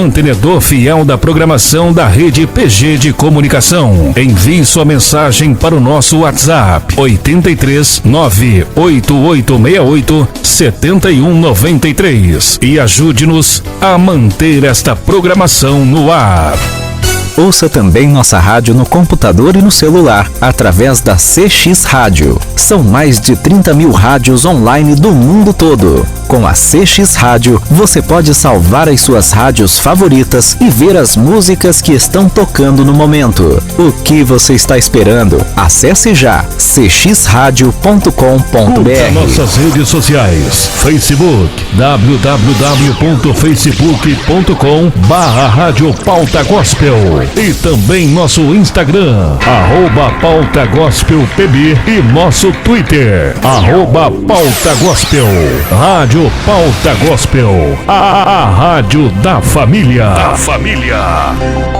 mantenedor fiel da programação da Rede PG de Comunicação. Envie sua mensagem para o nosso WhatsApp 83 98868 7193 e ajude-nos a manter esta programação no ar. Ouça também nossa rádio no computador e no celular, através da CX Rádio. São mais de 30 mil rádios online do mundo todo. Com a CX Rádio, você pode salvar as suas rádios favoritas e ver as músicas que estão tocando no momento. O que você está esperando? Acesse já cxradio.com.br. Curta nossas redes sociais: Facebook, www.facebook.com/Rádio Pauta Gospel. E também nosso Instagram, @PautaGospelPB, e nosso Twitter, @PautaGospel. Rádio Pauta Gospel, a rádio da família.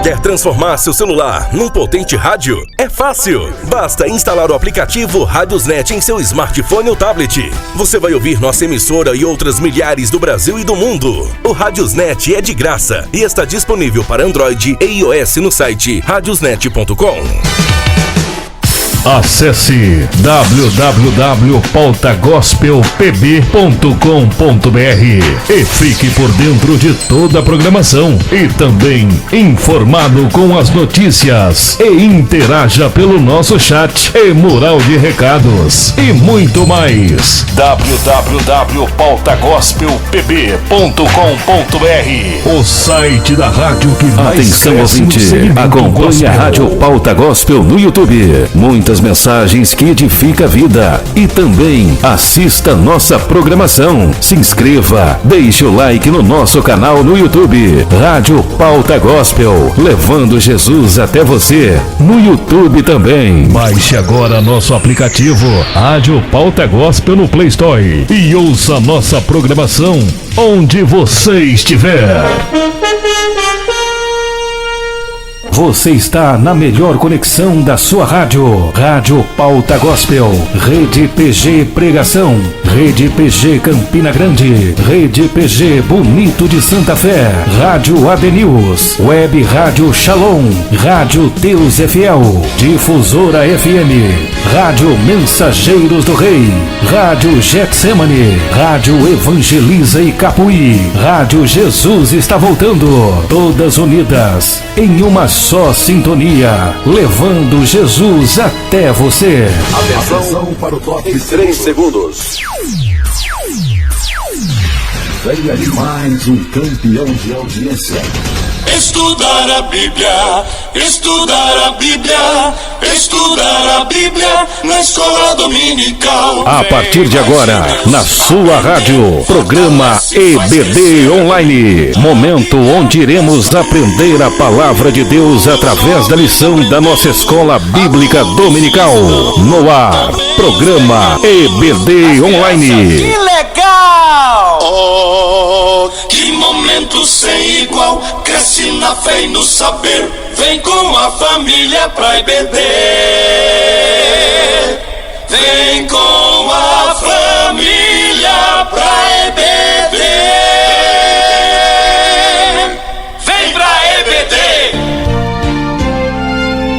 Quer transformar seu celular num potente rádio? É fácil! Basta instalar o aplicativo Radiosnet em seu smartphone ou tablet. Você vai ouvir nossa emissora e outras milhares do Brasil e do mundo. O Radiosnet é de graça e está disponível para Android e iOS no site radiosnet.com. Acesse www.pautagospelpb.com.br e fique por dentro de toda a programação e também informado com as notícias, e interaja pelo nosso chat e mural de recados e muito mais. www.pautagospelpb.com.br, o site da rádio que mais Atenção, ouvinte, acompanhe a Rádio Pauta Gospel no YouTube. Muitas mensagens que edificam a vida. E também assista nossa programação. Se inscreva, deixe o like no nosso canal no YouTube. Rádio Pauta Gospel, levando Jesus até você. No YouTube também. Baixe agora nosso aplicativo Rádio Pauta Gospel no Play Store e ouça nossa programação onde você estiver. Você está na melhor conexão da sua rádio. Rádio Pauta Gospel, Rede PG Pregação, Rede PG Campina Grande, Rede PG Bonito de Santa Fé, Rádio AD News, Web Rádio Shalom, Rádio Deus é Fiel, Difusora FM, Rádio Mensageiros do Rei, Rádio Getsemane, Rádio Evangeliza e Capuí, Rádio Jesus está voltando, todas unidas em uma só sintonia, levando Jesus até você. Atenção para o top 3 segundos. Venha de mais um campeão de audiência. Estudar a Bíblia, estudar a Bíblia, estudar a Bíblia na escola dominical. A partir de agora, na sua rádio, programa EBD Online. Momento onde iremos aprender a palavra de Deus através da lição da nossa escola bíblica dominical. No ar, programa EBD Online. Que legal! Oh, que momento sem igual, cresce na fé e no saber, vem com a família pra EBD. Vem com a família pra EBD. Vem pra EBD.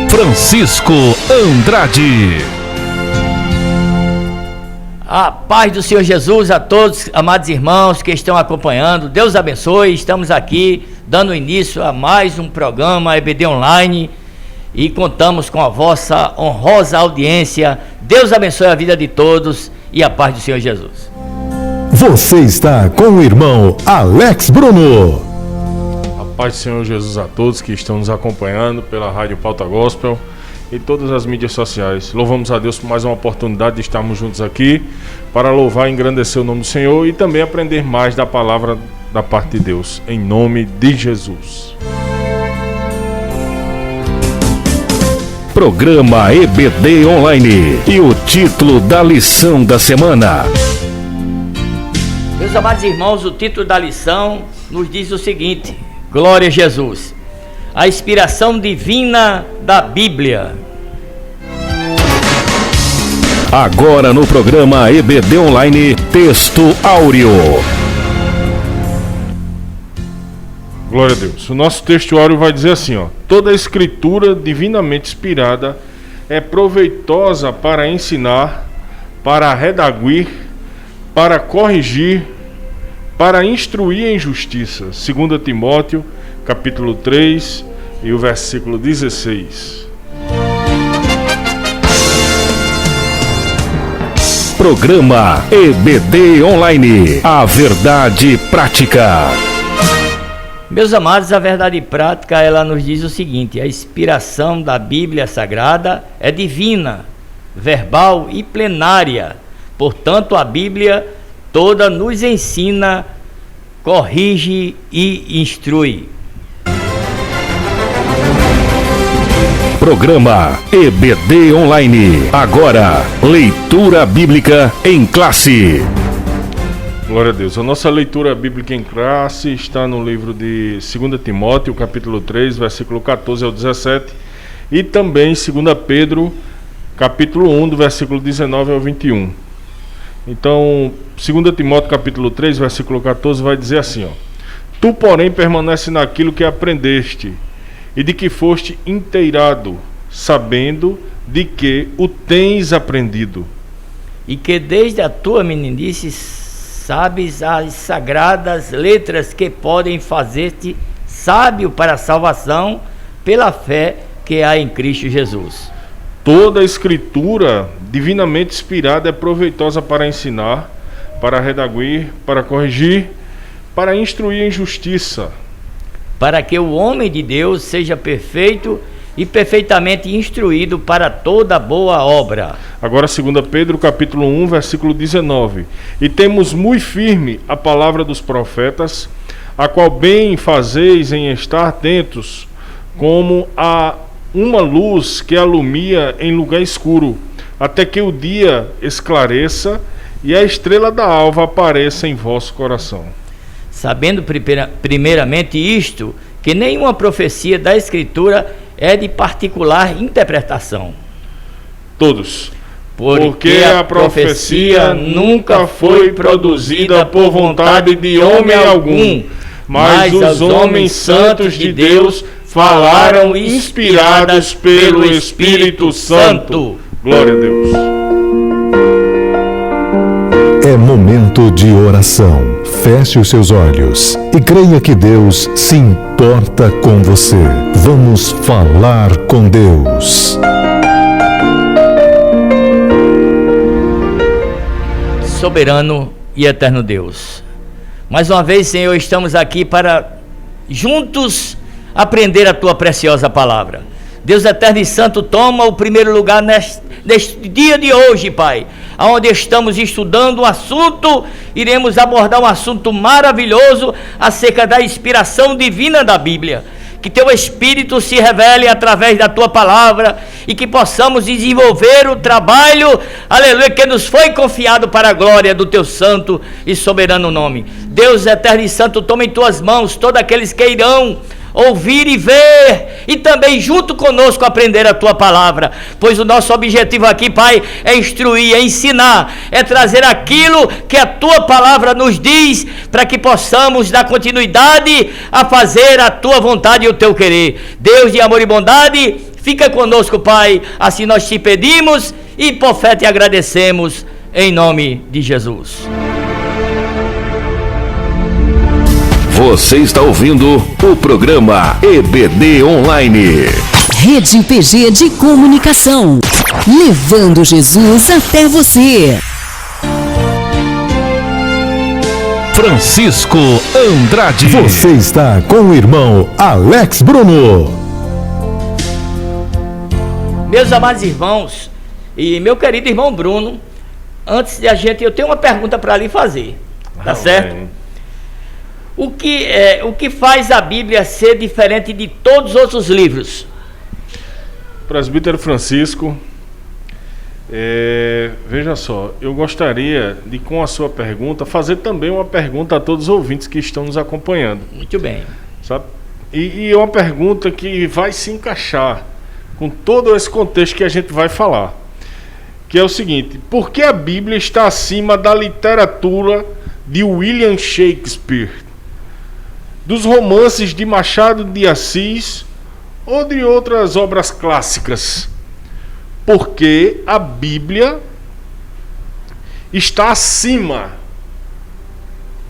Francisco Andrade. A paz do Senhor Jesus a todos, amados irmãos que estão acompanhando. Deus abençoe. Estamos aqui dando início a mais um programa EBD Online e contamos com a vossa honrosa audiência. Deus abençoe a vida de todos e a paz do Senhor Jesus. Você está com o irmão Alex Bruno. A paz do Senhor Jesus a todos que estão nos acompanhando pela Rádio Pauta Gospel e todas as mídias sociais. Louvamos a Deus por mais uma oportunidade de estarmos juntos aqui para louvar e engrandecer o nome do Senhor e também aprender mais da palavra da parte de Deus, em nome de Jesus. Programa EBD Online e o título da lição da semana. Meus amados irmãos, o título da lição nos diz o seguinte: Glória a Jesus, a inspiração divina da Bíblia. Agora no programa EBD Online, texto áureo. Glória a Deus. O nosso textuário vai dizer assim, ó: toda a escritura divinamente inspirada é proveitosa para ensinar, para redaguir, para corrigir, para instruir em justiça. 2 Timóteo, capítulo 3 e o versículo 16. Programa EBD Online. A verdade prática. Meus amados, a verdade prática, ela nos diz o seguinte: a inspiração da Bíblia Sagrada é divina, verbal e plenária. Portanto, a Bíblia toda nos ensina, corrige e instrui. Programa EBD Online. Agora, leitura bíblica em classe. Glória a Deus. A nossa leitura bíblica em classe está no livro de 2 Timóteo, capítulo 3, versículo 14 ao 17, e também 2 Pedro, capítulo 1, do versículo 19 ao 21. Então, 2 Timóteo, capítulo 3, versículo 14, vai dizer assim, ó: tu, porém, permanece naquilo que aprendeste, e de que foste inteirado, sabendo de que o tens aprendido. E que desde a tua meninice sabes as sagradas letras que podem fazer-te sábio para a salvação pela fé que há em Cristo Jesus. Toda a escritura divinamente inspirada é proveitosa para ensinar, para redaguir, para corrigir, para instruir em justiça, para que o homem de Deus seja perfeito e perfeitamente instruído para toda boa obra. Agora 2 Pedro capítulo 1, versículo 19. E temos muito firme a palavra dos profetas, a qual bem fazeis em estar atentos, como a uma luz que alumia em lugar escuro, até que o dia esclareça e a estrela da alva apareça em vosso coração. Sabendo primeiramente isto, que nenhuma profecia da Escritura é de particular interpretação. Todos. Porque a profecia nunca foi produzida por vontade de homem algum, mas os homens santos de Deus falaram inspirados pelo Espírito Santo. Glória a Deus. É momento de oração. Feche os seus olhos e creia que Deus se importa com você. Vamos falar com Deus. Soberano e eterno Deus, mais uma vez, Senhor, estamos aqui para juntos aprender a Tua preciosa palavra. Deus eterno e santo, toma o primeiro lugar neste dia de hoje, Pai, onde estamos estudando um assunto, iremos abordar um assunto maravilhoso acerca da inspiração divina da Bíblia. Que Teu Espírito se revele através da Tua palavra e que possamos desenvolver o trabalho, aleluia, que nos foi confiado para a glória do Teu santo e soberano nome. Deus eterno e santo, toma em Tuas mãos todos aqueles que irão ouvir e ver, e também junto conosco aprender a Tua palavra, pois o nosso objetivo aqui, Pai, é instruir, é ensinar, é trazer aquilo que a Tua palavra nos diz, para que possamos dar continuidade a fazer a Tua vontade e o Teu querer. Deus de amor e bondade, fica conosco, Pai, assim nós te pedimos e por fé te agradecemos, em nome de Jesus. Você está ouvindo o programa EBD Online. Rede PG de Comunicação, levando Jesus até você. Francisco Andrade. Você está com o irmão Alex Bruno. Meus amados irmãos e meu querido irmão Bruno, antes de eu tenho uma pergunta para lhe fazer, tá certo? O que faz a Bíblia ser diferente de todos os outros livros? Presbítero Francisco, veja só, eu gostaria de, com a sua pergunta, fazer também uma pergunta a todos os ouvintes que estão nos acompanhando. Muito bem. Sabe? E é uma pergunta que vai se encaixar com todo esse contexto que a gente vai falar, que é o seguinte: por que a Bíblia está acima da literatura de William Shakespeare? dos romances de Machado de Assis ou de outras obras clássicas, porque a Bíblia está acima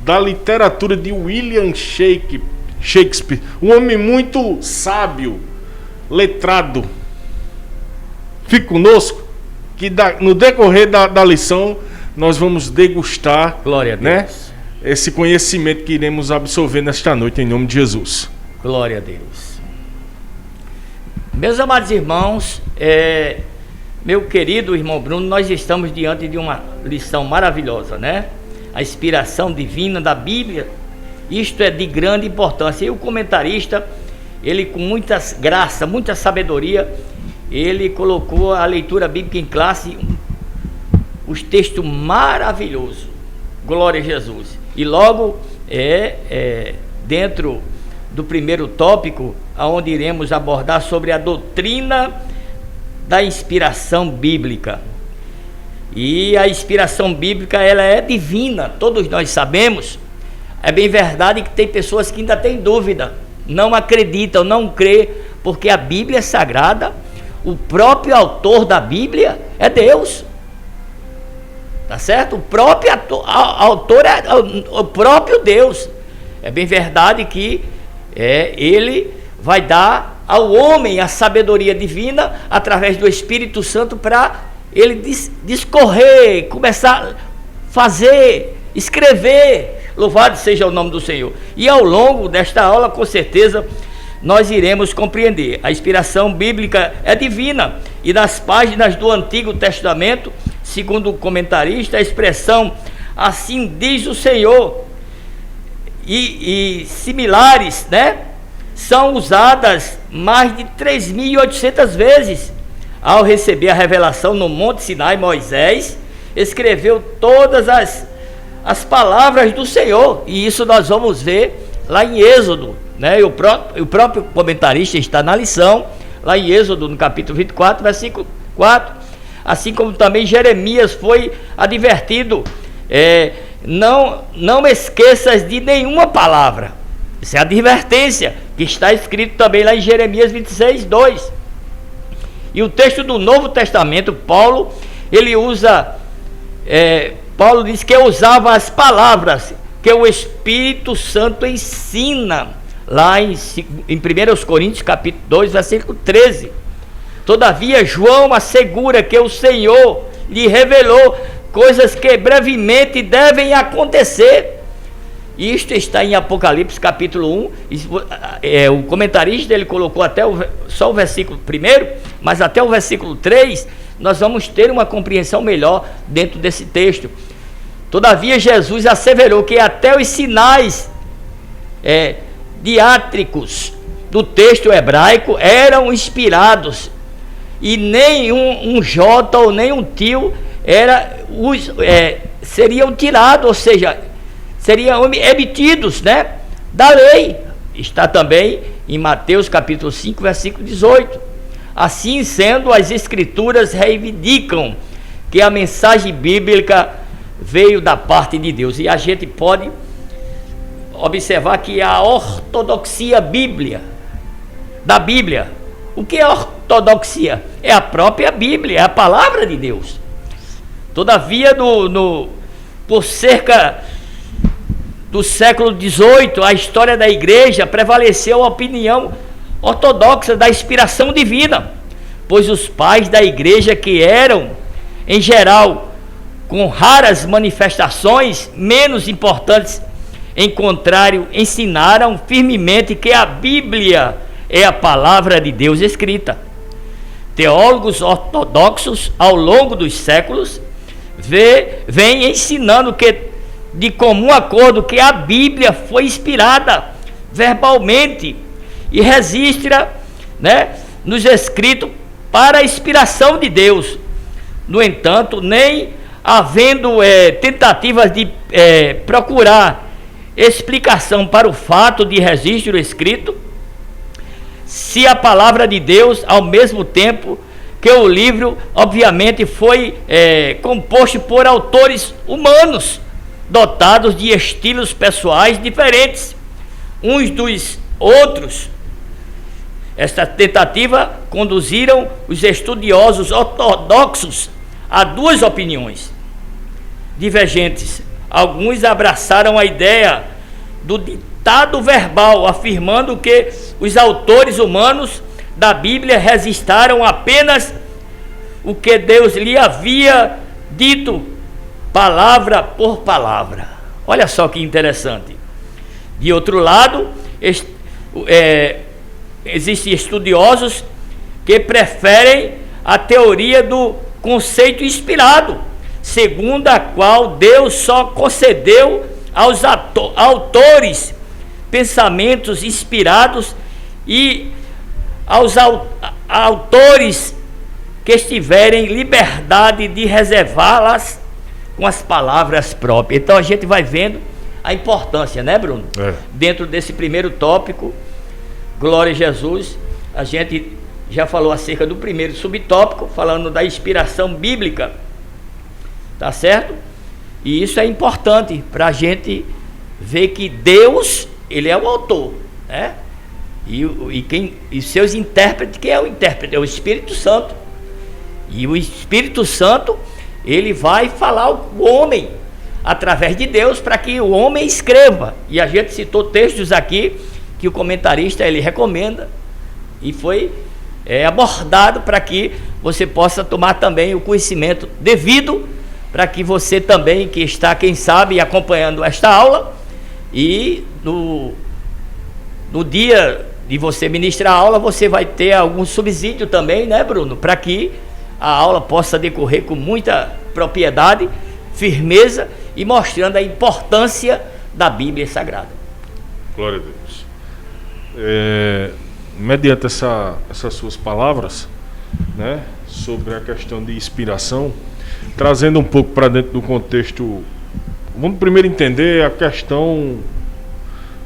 da literatura de William Shakespeare, um homem muito sábio, letrado. Fique conosco, que no decorrer da lição nós vamos degustar, glória a Deus, né, esse conhecimento que iremos absorver nesta noite, em nome de Jesus. Glória a Deus. Meus amados irmãos, meu querido irmão Bruno, nós estamos diante de uma lição maravilhosa, né? A inspiração divina da Bíblia, isto é de grande importância. E o comentarista, ele com muita graça, muita sabedoria, ele colocou a leitura bíblica em classe, os textos maravilhosos. Glória a Jesus. E logo dentro do primeiro tópico, onde iremos abordar sobre a doutrina da inspiração bíblica. E a inspiração bíblica, ela é divina, todos nós sabemos. É bem verdade que tem pessoas que ainda têm dúvida, não acreditam, não crê, porque a Bíblia é sagrada, o próprio autor da Bíblia é Deus. Tá certo? O próprio autor é o próprio Deus. É bem verdade que ele vai dar ao homem a sabedoria divina através do Espírito Santo para ele discorrer, começar a fazer, escrever. Louvado seja o nome do Senhor. E ao longo desta aula, com certeza, nós iremos compreender. A inspiração bíblica é divina, e nas páginas do Antigo Testamento, segundo o comentarista, a expressão assim diz o Senhor e similares, né, são usadas mais de 3.800 vezes. Ao receber a revelação no Monte Sinai, Moisés escreveu todas as palavras do Senhor, e isso nós vamos ver lá em Êxodo, né? E o próprio comentarista está na lição, lá em Êxodo, no capítulo 24, versículo 4, assim como também Jeremias foi advertido, não esqueças de nenhuma palavra. Isso é a advertência que está escrito também lá em Jeremias 26, 2. E o texto do Novo Testamento, Paulo diz que usava as palavras que o Espírito Santo ensina, lá em 1 Coríntios capítulo 2, versículo 13. Todavia, João assegura que o Senhor lhe revelou coisas que brevemente devem acontecer. Isto está em Apocalipse capítulo 1. O comentarista ele colocou até só o versículo 1, mas até o versículo 3 nós vamos ter uma compreensão melhor dentro desse texto. Todavia, Jesus asseverou que até os sinais diátricos do texto hebraico eram inspirados, e nem um J ou nem um tio seriam tirados, ou seja, seriam emitidos, né, da lei. Está também em Mateus capítulo 5, versículo 18. Assim sendo, as escrituras reivindicam que a mensagem bíblica veio da parte de Deus, e a gente pode observar que a ortodoxia da Bíblia, o que é ortodoxia? É a própria Bíblia, é a palavra de Deus. Todavia, por cerca do século XVIII, a história da igreja prevaleceu a opinião ortodoxa da inspiração divina, pois os pais da igreja, que eram, em geral, com raras manifestações menos importantes, em contrário, ensinaram firmemente que a Bíblia é a palavra de Deus escrita. Teólogos ortodoxos, ao longo dos séculos, vêm ensinando que, de comum acordo, que a Bíblia foi inspirada verbalmente e registra, né, nos escritos para a inspiração de Deus. No entanto, nem havendo tentativas de procurar explicação para o fato de registro escrito, se a palavra de Deus, ao mesmo tempo que o livro, obviamente, foi composto por autores humanos, dotados de estilos pessoais diferentes. uns dos outros. Esta tentativa conduziram os estudiosos ortodoxos a duas opiniões divergentes. Alguns abraçaram a ideia do ditado verbal, afirmando que os autores humanos da Bíblia registraram apenas o que Deus lhe havia dito, palavra por palavra. Olha só que interessante. De outro lado, existem estudiosos que preferem a teoria do conceito inspirado, segundo a qual Deus só concedeu aos autores pensamentos inspirados e aos autores que estiverem liberdade de reservá-las com as palavras próprias. Então a gente vai vendo a importância, né, Bruno? Dentro desse primeiro tópico, glória a Jesus, a gente já falou acerca do primeiro subtópico, falando da inspiração bíblica, tá certo? E isso é importante para a gente ver que Deus, ele é o autor, né? E seus intérpretes, quem é o intérprete? É o Espírito Santo. E o Espírito Santo, ele vai falar o homem através de Deus para que o homem escreva. E a gente citou textos aqui que o comentarista ele recomenda e foi abordado para que você possa tomar também o conhecimento devido, para que você também, que está, quem sabe, acompanhando esta aula, e no dia de você ministrar a aula, você vai ter algum subsídio também, né, Bruno? Para que a aula possa decorrer com muita propriedade, firmeza e mostrando a importância da Bíblia Sagrada. Glória a Deus. Mediante essas suas palavras, né, sobre a questão de inspiração, trazendo um pouco para dentro do contexto, vamos primeiro entender a questão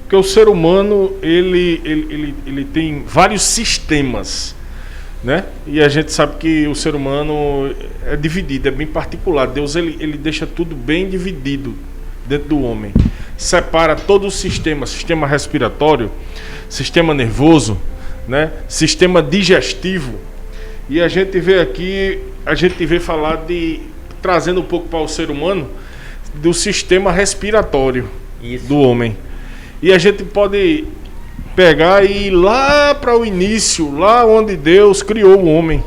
que o ser humano ele tem vários sistemas, né? E a gente sabe que o ser humano é dividido, é bem particular. Deus ele deixa tudo bem dividido dentro do homem, separa todo o sistema respiratório, sistema nervoso, né? Sistema digestivo. E a gente vê aqui, falar trazendo um pouco para o ser humano do sistema respiratório. Isso. Do homem. E a gente pode pegar e ir lá para o início, lá onde Deus criou o homem,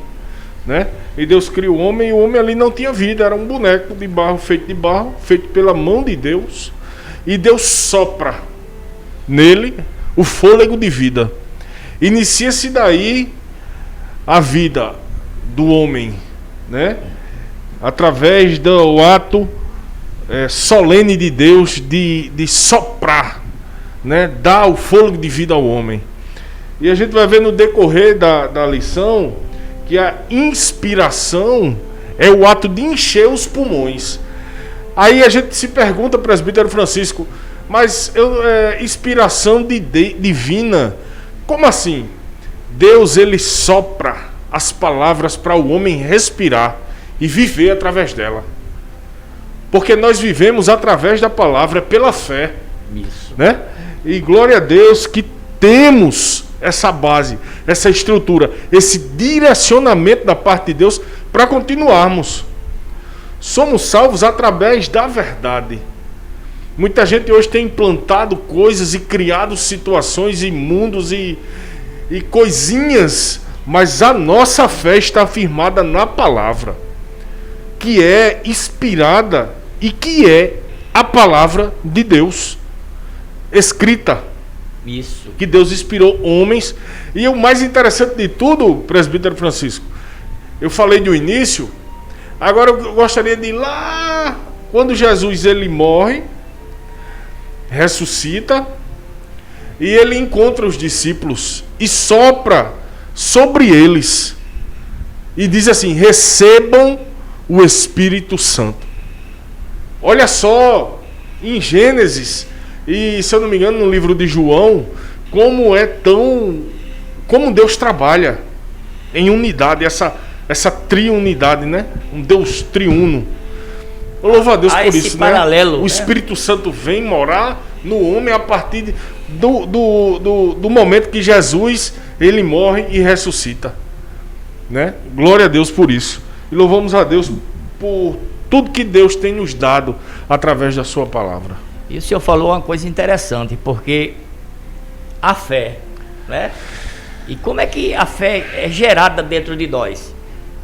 né? E Deus criou o homem, e o homem ali não tinha vida, era um boneco de barro, feito pela mão de Deus, e Deus sopra nele o fôlego de vida. Inicia-se daí a vida do homem, né? Através do ato solene de Deus de soprar, né? Dar o fôlego de vida ao homem. E a gente vai ver no decorrer da lição que a inspiração é o ato de encher os pulmões. Aí a gente se pergunta, presbítero Francisco, mas inspiração divina, como assim? Deus ele sopra as palavras para o homem respirar e viver através dela. Porque nós vivemos através da palavra pela fé. Isso. Né? E glória a Deus que temos essa base, essa estrutura, esse direcionamento da parte de Deus para continuarmos. Somos salvos através da verdade. Muita gente hoje tem implantado coisas e criado situações e mundos e coisinhas, mas a nossa fé está firmada na palavra, que é inspirada e que é a palavra de Deus escrita. Isso. Que Deus inspirou homens. E o mais interessante de tudo, presbítero Francisco, eu falei do início, agora eu gostaria de ir lá quando Jesus ele morre, ressuscita, e ele encontra os discípulos e sopra sobre eles e diz assim: recebam o Espírito Santo. Olha só, em Gênesis e, se eu não me engano, no livro de João, como Deus trabalha em unidade, essa triunidade, né? Um Deus triuno. Eu louvo a Deus por isso, paralelo, né? O Espírito Santo vem morar no homem a partir de... do momento que Jesus, ele morre e ressuscita, né? Glória a Deus por isso. E louvamos a Deus por tudo que Deus tem nos dado através da sua palavra. E o senhor falou uma coisa interessante, porque a fé, né? E como é que a fé é gerada dentro de nós?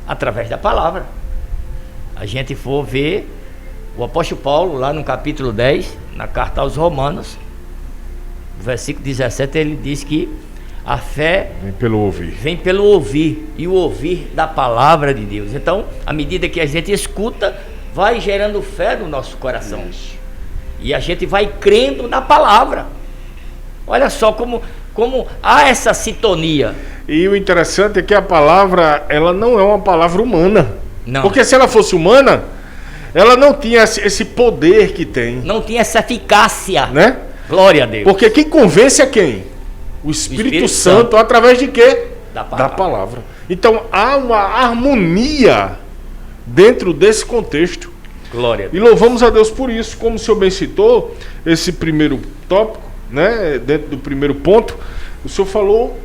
Através da palavra. A gente for ver o apóstolo Paulo, lá no capítulo 10, na carta aos Romanos, no versículo 17, ele diz que a fé vem pelo ouvir. Vem pelo ouvir, e o ouvir da palavra de Deus. Então, à medida que a gente escuta, vai gerando fé no nosso coração. Isso. E a gente vai crendo na palavra. Olha só como há essa sintonia. E o interessante é que a palavra, ela não é uma palavra humana. Não. Porque se ela fosse humana, ela não tinha esse poder que tem. Não tinha essa eficácia. Né? Glória a Deus. Porque quem convence é quem? O Espírito Santo, através de quê? Da palavra. Então há uma harmonia dentro desse contexto. Glória a Deus. E louvamos a Deus por isso. Como o senhor bem citou, esse primeiro tópico, né, dentro do primeiro ponto, o senhor falou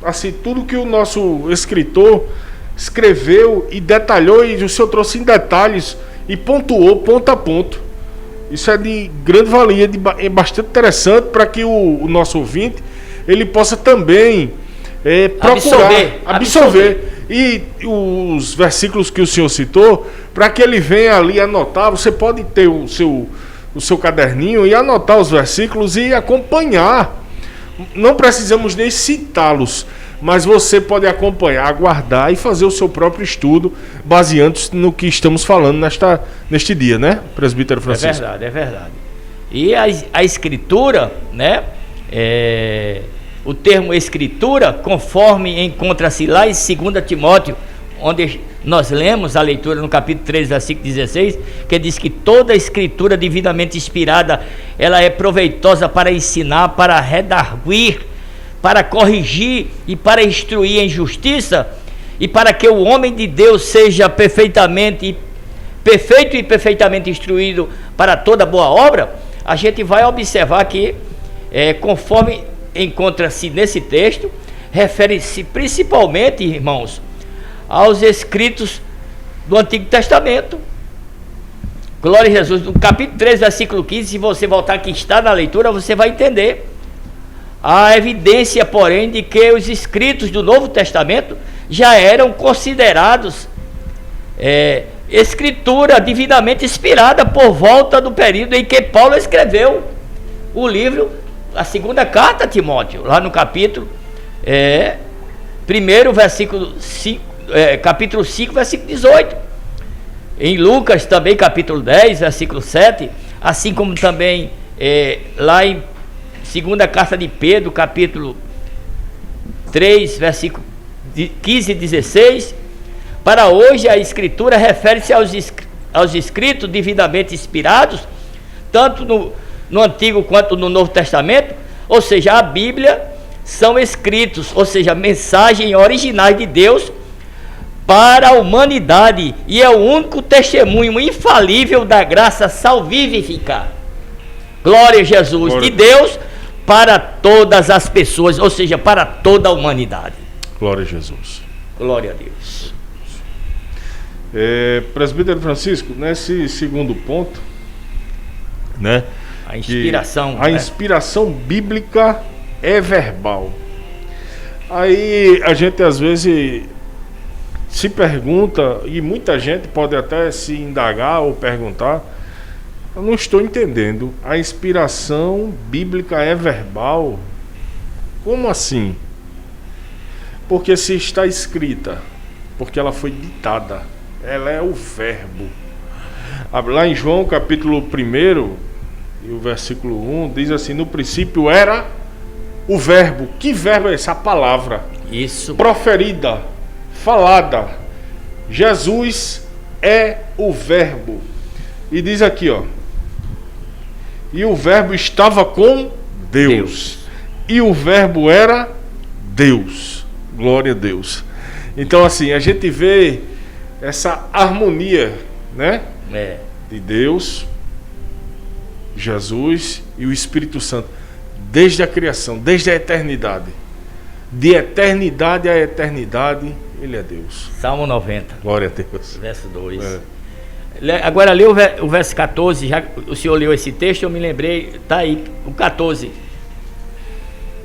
assim, tudo que o nosso escritor escreveu e detalhou, e o senhor trouxe em detalhes e pontuou ponto a ponto. Isso é de grande valia, é bastante interessante para que o nosso ouvinte ele possa também procurar absorver. E os versículos que o senhor citou, para que ele venha ali anotar, você pode ter o seu caderninho e anotar os versículos e acompanhar. Não precisamos nem citá-los, mas você pode acompanhar, aguardar e fazer o seu próprio estudo, baseando-se no que estamos falando neste dia, né, presbítero Francisco? É verdade. E a escritura, né, o termo escritura, conforme encontra-se lá em 2 Timóteo, onde nós lemos a leitura no capítulo 3, versículo 16, que diz que toda a escritura divinamente inspirada, ela é proveitosa para ensinar, para redarguir, para corrigir e para instruir em justiça, e para que o homem de Deus seja perfeito e perfeitamente instruído para toda boa obra. A gente vai observar que, conforme encontra-se nesse texto, refere-se principalmente, irmãos, aos escritos do Antigo Testamento. Glória a Jesus. No capítulo 3, versículo 15, se você voltar aqui, está na leitura, você vai entender. Há evidência, porém, de que os escritos do Novo Testamento já eram considerados escritura divinamente inspirada por volta do período em que Paulo escreveu o livro, a segunda carta a Timóteo, lá no capítulo 1, versículo 5, capítulo 5, versículo 18. Em Lucas também, capítulo 10, versículo 7, assim como também lá em segunda carta de Pedro, capítulo 3, versículo 15 e 16. Para hoje a escritura refere-se aos escritos divinamente inspirados, tanto no Antigo quanto no Novo Testamento, ou seja, a Bíblia são escritos, ou seja, mensagens originais de Deus para a humanidade, e é o único testemunho infalível da graça salvífica. Glória a Jesus. Glória. De Deus para todas as pessoas, ou seja, para toda a humanidade. Glória a Jesus. Glória a Deus. Presbítero Francisco, nesse segundo ponto, né? A inspiração. A inspiração bíblica é verbal. Aí a gente às vezes se pergunta, e muita gente pode até se indagar ou perguntar: eu não estou entendendo, a inspiração bíblica é verbal? Como assim? Porque se está escrita, porque ela foi ditada, ela é o verbo. Lá em João capítulo 1 e o versículo 1 diz assim: no princípio era o verbo. Que verbo é esse? A palavra. Isso. Proferida, falada. Jesus é o verbo. E diz aqui, ó: e o verbo estava com Deus. E o verbo era Deus. Glória a Deus. Então assim, a gente vê essa harmonia, né? De Deus, Jesus e o Espírito Santo desde a criação, desde a eternidade. De eternidade a eternidade, Ele é Deus. Salmo 90. Glória a Deus. Verso 2. Agora lê o verso 14, já o senhor leu esse texto, eu me lembrei, tá aí, o 14.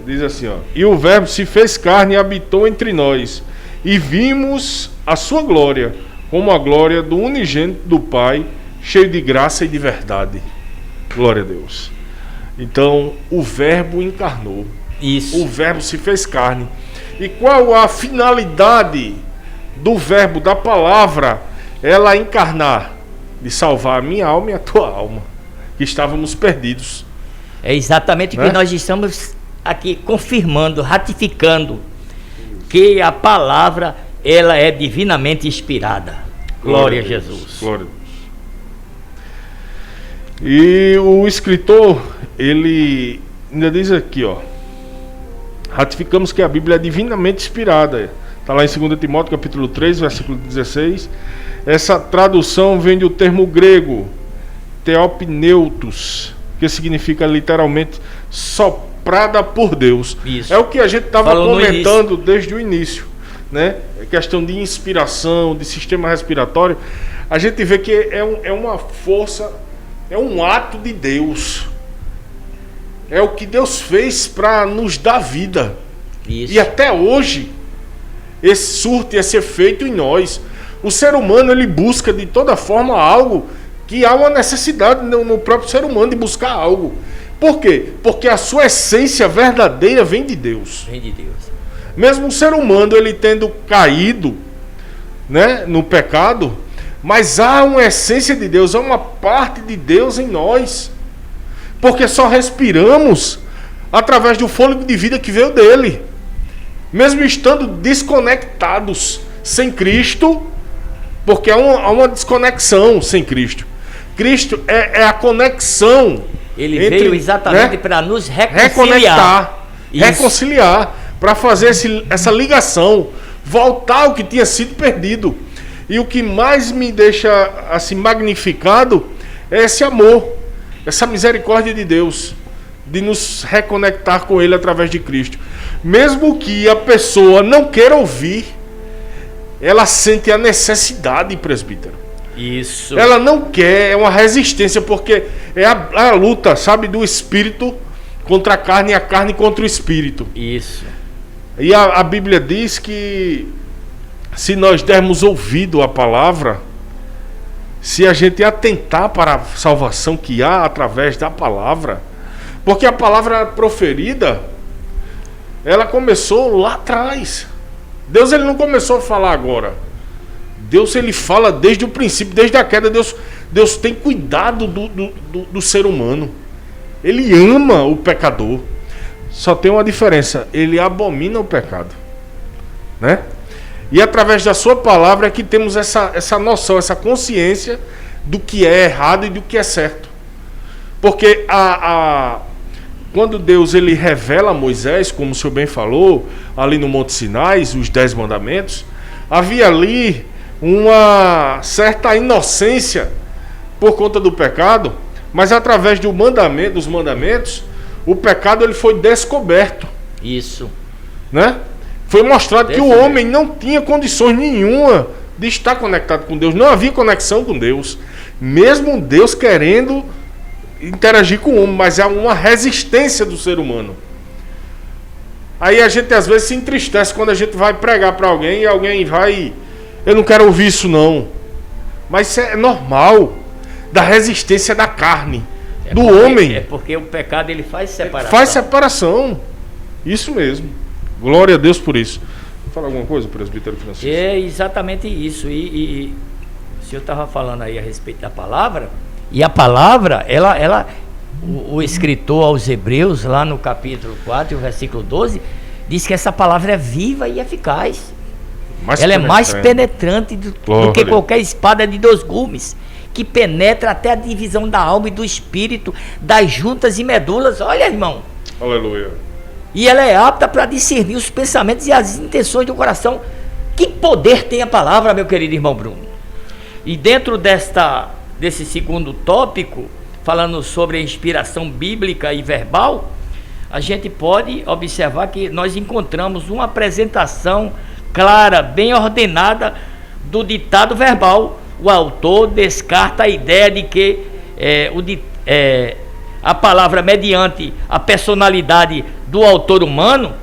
Diz assim, ó: e o Verbo se fez carne e habitou entre nós, e vimos a sua glória, como a glória do unigênito do Pai, cheio de graça e de verdade. Glória a Deus. Então, o Verbo encarnou. Isso. O Verbo se fez carne. E qual a finalidade do Verbo, da palavra, ela encarnar? De salvar a minha alma e a tua alma, que estávamos perdidos. É exatamente o que nós estamos aqui confirmando, ratificando, que a palavra, ela é divinamente inspirada. Glória a Jesus. Glória a Deus. E o escritor, ele ainda diz aqui, ó: ratificamos que a Bíblia é divinamente inspirada. Está lá em 2 Timóteo capítulo 3, versículo 16. Essa tradução vem do termo grego theopneutos, que significa literalmente soprada por Deus. Isso. É o que a gente estava comentando desde o início, né? A questão de inspiração, de sistema respiratório. A gente vê que é uma força, é um ato de Deus. É o que Deus fez para nos dar vida. Isso. E até hoje esse surto ia ser feito em nós. O ser humano, ele busca de toda forma algo, que há uma necessidade no próprio ser humano de buscar algo. Por quê? Porque a sua essência verdadeira vem de Deus. Vem de Deus. Mesmo o ser humano, ele tendo caído, né, no pecado, mas há uma essência de Deus, há uma parte de Deus em nós. Porque só respiramos através do fôlego de vida que veio dele. Mesmo estando desconectados sem Cristo, porque há uma desconexão sem Cristo. Cristo é a conexão. Ele veio exatamente, né, para nos reconectar, reconciliar, para fazer essa ligação, voltar ao que tinha sido perdido. E o que mais me deixa assim magnificado é esse amor, essa misericórdia de Deus, de nos reconectar com Ele através de Cristo. Mesmo que a pessoa não queira ouvir, ela sente a necessidade, presbítero. Isso. Ela não quer, é uma resistência, porque é a luta, sabe, do espírito contra a carne e a carne contra o espírito. Isso. E a Bíblia diz que se nós dermos ouvido à palavra, se a gente atentar para a salvação que há através da palavra, porque a palavra proferida, ela começou lá atrás. Deus, ele não começou a falar agora. Deus, ele fala desde o princípio, desde a queda. Deus tem cuidado do ser humano. Ele ama o pecador. Só tem uma diferença: ele abomina o pecado, né? E através da sua palavra é que temos essa noção, essa consciência do que é errado e do que é certo. Porque quando Deus, ele revela a Moisés, como o senhor bem falou, ali no Monte Sinai, os 10 mandamentos, havia ali uma certa inocência por conta do pecado, mas através dos mandamentos, o pecado, ele foi descoberto. Isso. Né? Foi mostrado que o homem não tinha condições nenhuma de estar conectado com Deus. Não havia conexão com Deus. Mesmo Deus querendo interagir com o homem, mas há uma resistência do ser humano. Aí a gente às vezes se entristece quando a gente vai pregar para alguém e alguém vai: eu não quero ouvir isso não. Mas isso é normal, da resistência da carne, do homem. É porque o pecado, ele faz separação. Faz separação. Isso mesmo. Glória a Deus por isso. Fala alguma coisa, presbítero Francisco? É exatamente isso. E o senhor estava falando aí a respeito da palavra. E a palavra, o escritor aos Hebreus, lá no capítulo 4, versículo 12, diz que essa palavra é viva e eficaz. Ela é mais penetrante do que qualquer espada de 2 gumes, que penetra até a divisão da alma e do espírito, das juntas e medulas. Olha, irmão. Aleluia. E ela é apta para discernir os pensamentos e as intenções do coração. Que poder tem a palavra, meu querido irmão Bruno? E dentro desse segundo tópico, falando sobre a inspiração bíblica e verbal, a gente pode observar que nós encontramos uma apresentação clara, bem ordenada do ditado verbal. O autor descarta a ideia de que a palavra, mediante a personalidade do autor humano,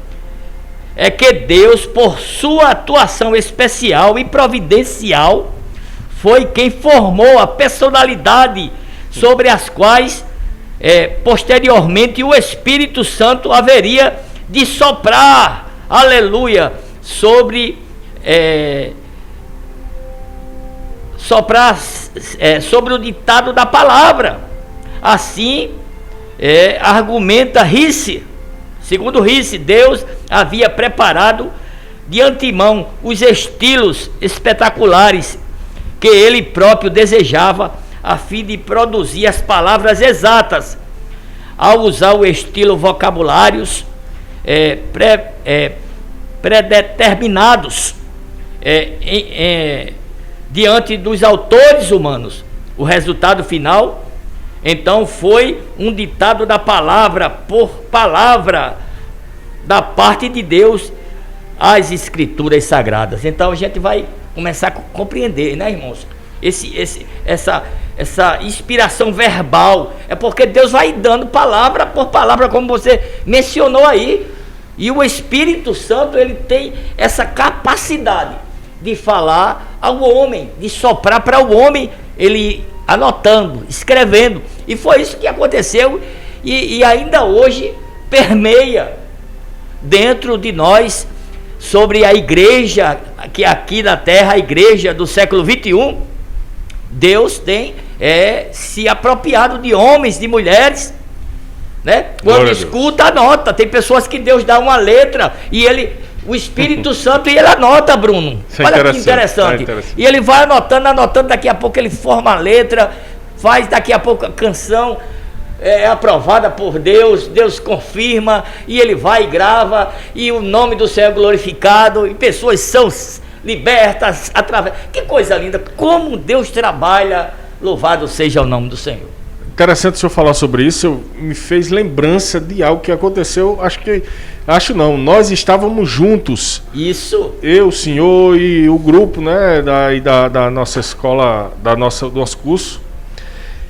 é que Deus, por sua atuação especial e providencial, foi quem formou a personalidade sobre as quais posteriormente o Espírito Santo haveria de soprar, aleluia, sobre o ditado da palavra. Assim argumenta Risse. Segundo Risse, Deus havia preparado de antemão os estilos espetaculares que ele próprio desejava, a fim de produzir as palavras exatas, ao usar o estilo vocabulários predeterminados diante dos autores humanos. O resultado final, então, foi um ditado da palavra por palavra da parte de Deus às Escrituras Sagradas. Então a gente vai começar a compreender, né, irmãos? Essa inspiração verbal é porque Deus vai dando palavra por palavra, como você mencionou aí, e o Espírito Santo, ele tem essa capacidade de falar ao homem, de soprar para o homem, ele anotando, escrevendo, e foi isso que aconteceu, e ainda hoje permeia dentro de nós, sobre a igreja, que aqui na terra, a igreja do século 21, Deus tem se apropriado de homens, de mulheres, né? Quando escuta, anota. Tem pessoas que Deus dá uma letra e o Espírito Santo, e ele anota, Bruno. Olha que interessante. E ele vai anotando, daqui a pouco ele forma a letra, faz daqui a pouco a canção aprovada por Deus, Deus confirma, e ele vai e grava, e o nome do Senhor é glorificado, e pessoas são libertas através. Que coisa linda, como Deus trabalha, louvado seja o nome do Senhor. Interessante o senhor falar sobre isso, me fez lembrança de algo que aconteceu, nós estávamos juntos. Isso. Eu, o senhor e o grupo, né, da nossa escola, do nosso curso.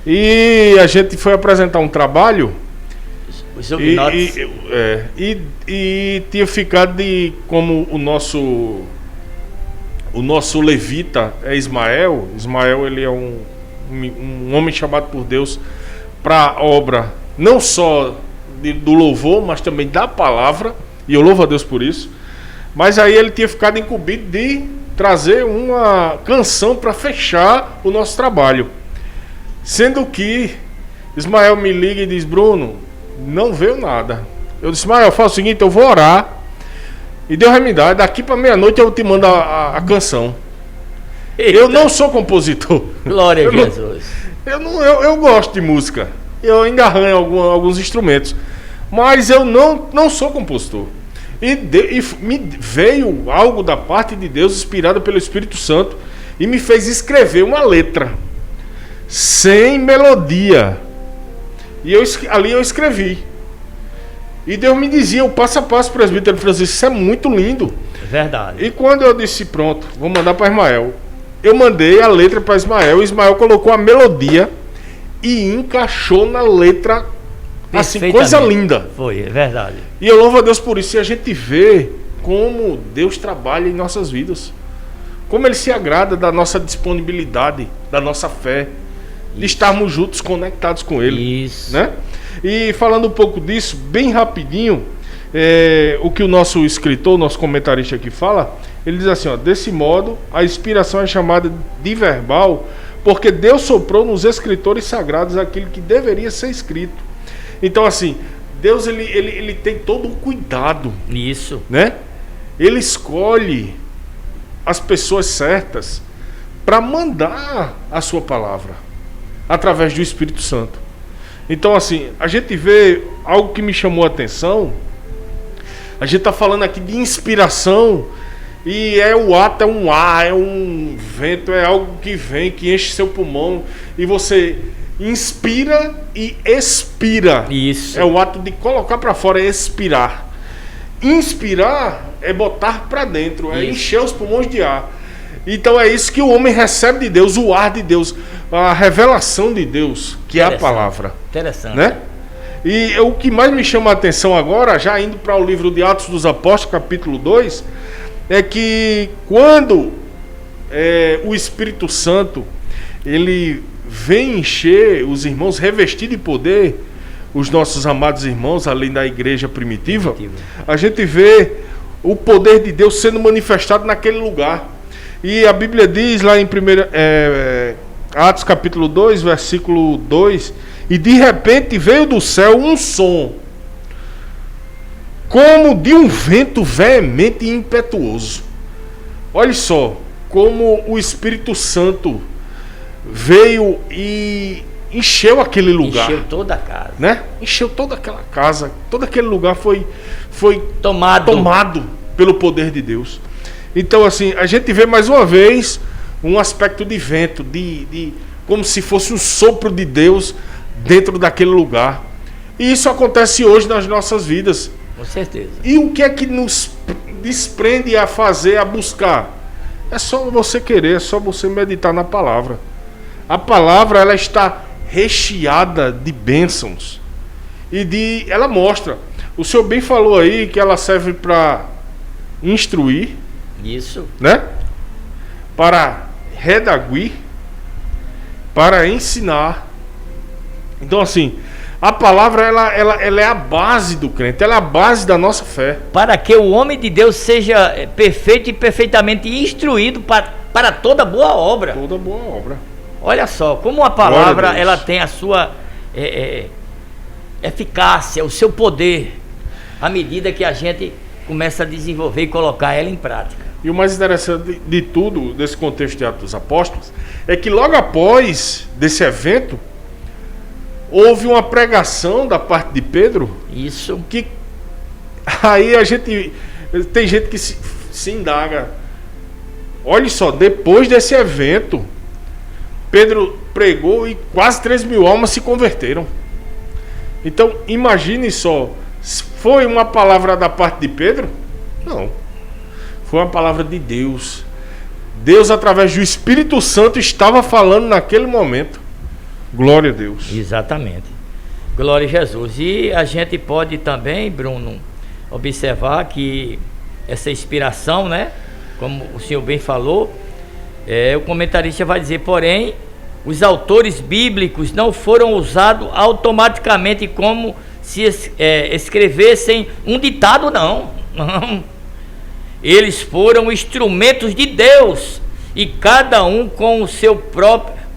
E a gente foi apresentar um trabalho e tinha ficado como o nosso levita é Ismael. Ismael, ele é um homem chamado por Deus para a obra não só do louvor, mas também da palavra, e eu louvo a Deus por isso. Mas aí ele tinha ficado incumbido de trazer uma canção para fechar o nosso trabalho. Sendo que Ismael me liga e diz: Bruno, não veio nada. Eu disse: Ismael, faz o seguinte, eu vou orar e Deus vai me dar, daqui para meia-noite eu te mando a canção. Eita. Eu não sou compositor. Glória a Jesus. Eu gosto de música, eu ainda arranho alguns instrumentos, mas eu não sou compositor. E me veio algo da parte de Deus, inspirado pelo Espírito Santo, e me fez escrever uma letra sem melodia. E ali eu escrevi. E Deus me dizia o passo a passo, presbítero Francisco, isso é muito lindo. É verdade. E quando eu disse, pronto, vou mandar para Ismael, eu mandei a letra para Ismael, Ismael colocou a melodia e encaixou na letra, assim, coisa linda. Foi, é verdade. E eu louvo a Deus por isso. E a gente vê como Deus trabalha em nossas vidas, como Ele se agrada da nossa disponibilidade, da nossa fé, de estarmos juntos, conectados com Ele. Isso. Né? E falando um pouco disso, bem rapidinho, o que o nosso escritor, nosso comentarista aqui fala, ele diz assim, desse modo, a inspiração é chamada de verbal, porque Deus soprou nos escritores sagrados aquilo que deveria ser escrito. Então, assim, Deus ele tem todo um cuidado. Isso. Né? Ele escolhe as pessoas certas para mandar a sua palavra através do Espírito Santo. Então, assim, a gente vê algo que me chamou a atenção. A gente está falando aqui de inspiração, e o ato é um ar, é um vento, é algo que vem, que enche seu pulmão, e você inspira e expira. Isso. É o ato de colocar para fora, é expirar. Inspirar é botar para dentro, é encher os pulmões de ar. Então é isso que o homem recebe de Deus, o ar de Deus, a revelação de Deus, que é a palavra. Interessante. Né? E o que mais me chama a atenção agora, já indo para o livro de Atos dos Apóstolos, capítulo 2, é que quando o Espírito Santo ele vem encher os irmãos, revestir de poder os nossos amados irmãos, além da igreja primitiva, a gente vê o poder de Deus sendo manifestado naquele lugar. E a Bíblia diz lá em Atos capítulo 2, versículo 2, e de repente veio do céu um som, como de um vento veemente e impetuoso. Olha só, como o Espírito Santo veio e encheu aquele lugar. Encheu toda a casa. Né? Encheu toda aquela casa, todo aquele lugar foi tomado pelo poder de Deus. Então, assim, a gente vê mais uma vez um aspecto de vento, como se fosse um sopro de Deus dentro daquele lugar. E isso acontece hoje nas nossas vidas. Com certeza. E o que é que nos desprende a fazer, a buscar? É só você querer, é só você meditar na palavra. A palavra, ela está recheada de bênçãos. Ela mostra. O senhor bem falou aí que ela serve para instruir. Isso. Né? Para redaguir. Para ensinar. Então, assim, a palavra ela é a base do crente, ela é a base da nossa fé. Para que o homem de Deus seja perfeito e perfeitamente instruído para toda boa obra. Toda boa obra. Olha só, como a palavra ela tem a sua eficácia, o seu poder, à medida que a gente começa a desenvolver e colocar ela em prática. E o mais interessante de tudo, desse contexto de Atos dos Apóstolos, é que logo após desse evento, houve uma pregação da parte de Pedro. Isso. Que aí tem gente que se indaga. Olha só, depois desse evento, Pedro pregou e quase 3.000 almas se converteram. Então, imagine só, foi uma palavra da parte de Pedro? Não. Foi uma palavra de Deus. Deus, através do Espírito Santo, estava falando naquele momento. Glória a Deus. Exatamente. Glória a Jesus. E a gente pode também, Bruno, observar que essa inspiração, né? Como o senhor bem falou, o comentarista vai dizer, porém, os autores bíblicos não foram usados automaticamente como se escrevessem um ditado, não. Eles foram instrumentos de Deus, e cada um com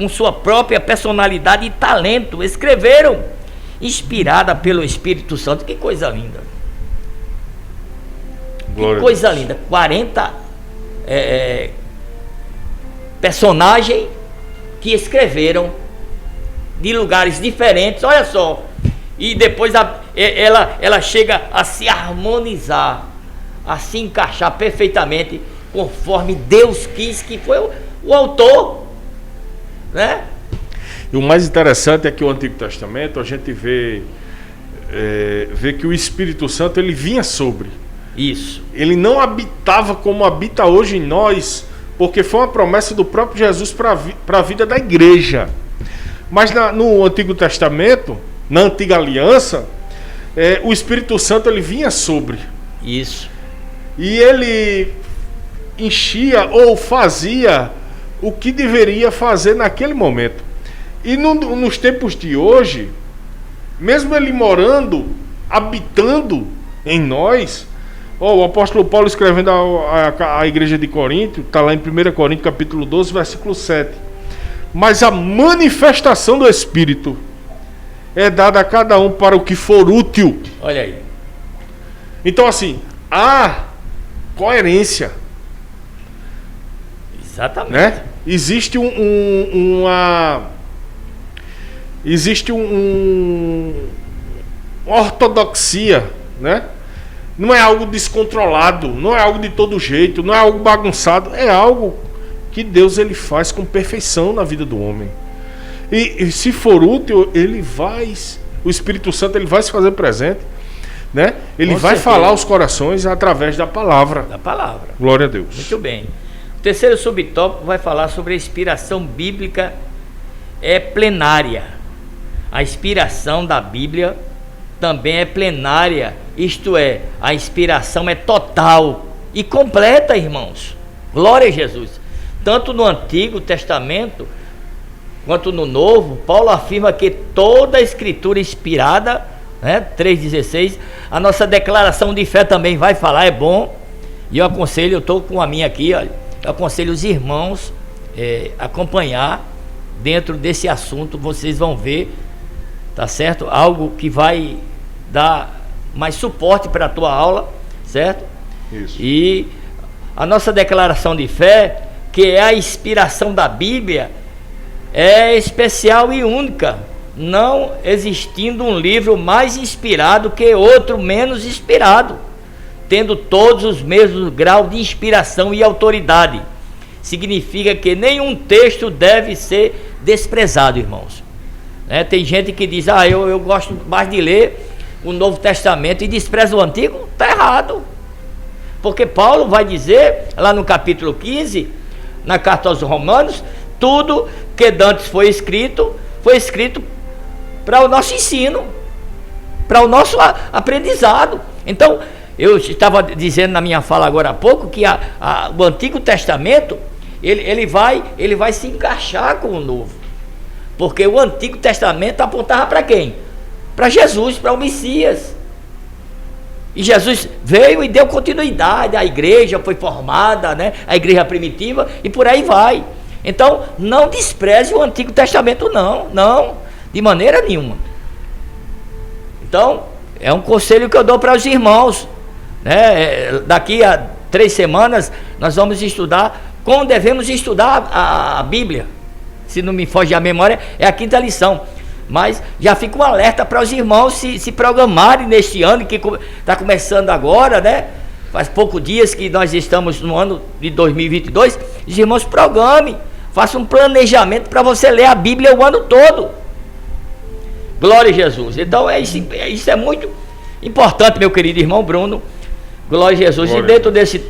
sua própria personalidade e talento, escreveram, inspirada pelo Espírito Santo. Que coisa linda. Glória que coisa linda. 40 personagens que escreveram de lugares diferentes, olha só. E depois ela chega a se harmonizar, a se encaixar perfeitamente conforme Deus quis, que foi o autor, né? E o mais interessante é que o Antigo Testamento a gente vê que o Espírito Santo ele vinha sobre. Isso. Ele não habitava como habita hoje em nós, porque foi uma promessa do próprio Jesus para a vida da igreja. Mas no Antigo Testamento, na Antiga Aliança, o Espírito Santo ele vinha sobre. Isso. E ele enchia ou fazia o que deveria fazer naquele momento. E nos tempos de hoje, mesmo ele morando, habitando em nós, o apóstolo Paulo escrevendo a igreja de Corinto, está lá em 1 Coríntios capítulo 12, versículo 7. Mas a manifestação do Espírito é dada a cada um para o que for útil. Olha aí. Então, assim, há coerência. Exatamente. Né? Existe uma ortodoxia, né? Não é algo descontrolado, não é algo de todo jeito, não é algo bagunçado, é algo que Deus ele faz com perfeição na vida do homem. E se for útil, o Espírito Santo ele vai se fazer presente, né? Ele vai falar aos corações através da palavra. Da palavra. Glória a Deus. Muito bem. O terceiro subtópico vai falar sobre a inspiração bíblica plenária. A inspiração da Bíblia também é plenária, isto é, a inspiração é total e completa, irmãos. Glória a Jesus. Tanto no Antigo Testamento quanto no Novo, Paulo afirma que toda a Escritura inspirada, 3,16, a nossa declaração de fé também vai falar, é bom. E eu aconselho, eu estou com a minha aqui, olha, eu aconselho os irmãos acompanhar dentro desse assunto, vocês vão ver, tá certo? Algo que vai dar mais suporte para a tua aula, certo? Isso. E a nossa declaração de fé, que é a inspiração da Bíblia, é especial e única, não existindo um livro mais inspirado que outro menos inspirado, tendo todos os mesmos graus de inspiração e autoridade. Significa que nenhum texto deve ser desprezado, irmãos. Tem gente que diz, eu gosto mais de ler o Novo Testamento e despreza o Antigo. Está errado, porque Paulo vai dizer lá no capítulo 15, na carta aos Romanos, tudo que dantes foi escrito para o nosso ensino, para o nosso aprendizado. Então, eu estava dizendo na minha fala agora há pouco que o Antigo Testamento ele vai se encaixar com o Novo, porque o Antigo Testamento apontava para quem? Para Jesus, para o Messias. E Jesus veio e deu continuidade, a igreja foi formada, a igreja primitiva, e por aí vai. Então, não despreze o Antigo Testamento, não, de maneira nenhuma. Então, é um conselho que eu dou para os irmãos, daqui a 3 semanas, nós vamos estudar como devemos estudar a Bíblia. Se não me foge a memória, é a 5ª lição. Mas já fica um alerta para os irmãos se programarem neste ano, que está começando agora, Faz poucos dias que nós estamos no ano de 2022. Os irmãos programem, façam um planejamento para você ler a Bíblia o ano todo. Glória a Jesus. Então isso é muito importante, meu querido irmão Bruno. Glória a Jesus. Glória. E dentro desse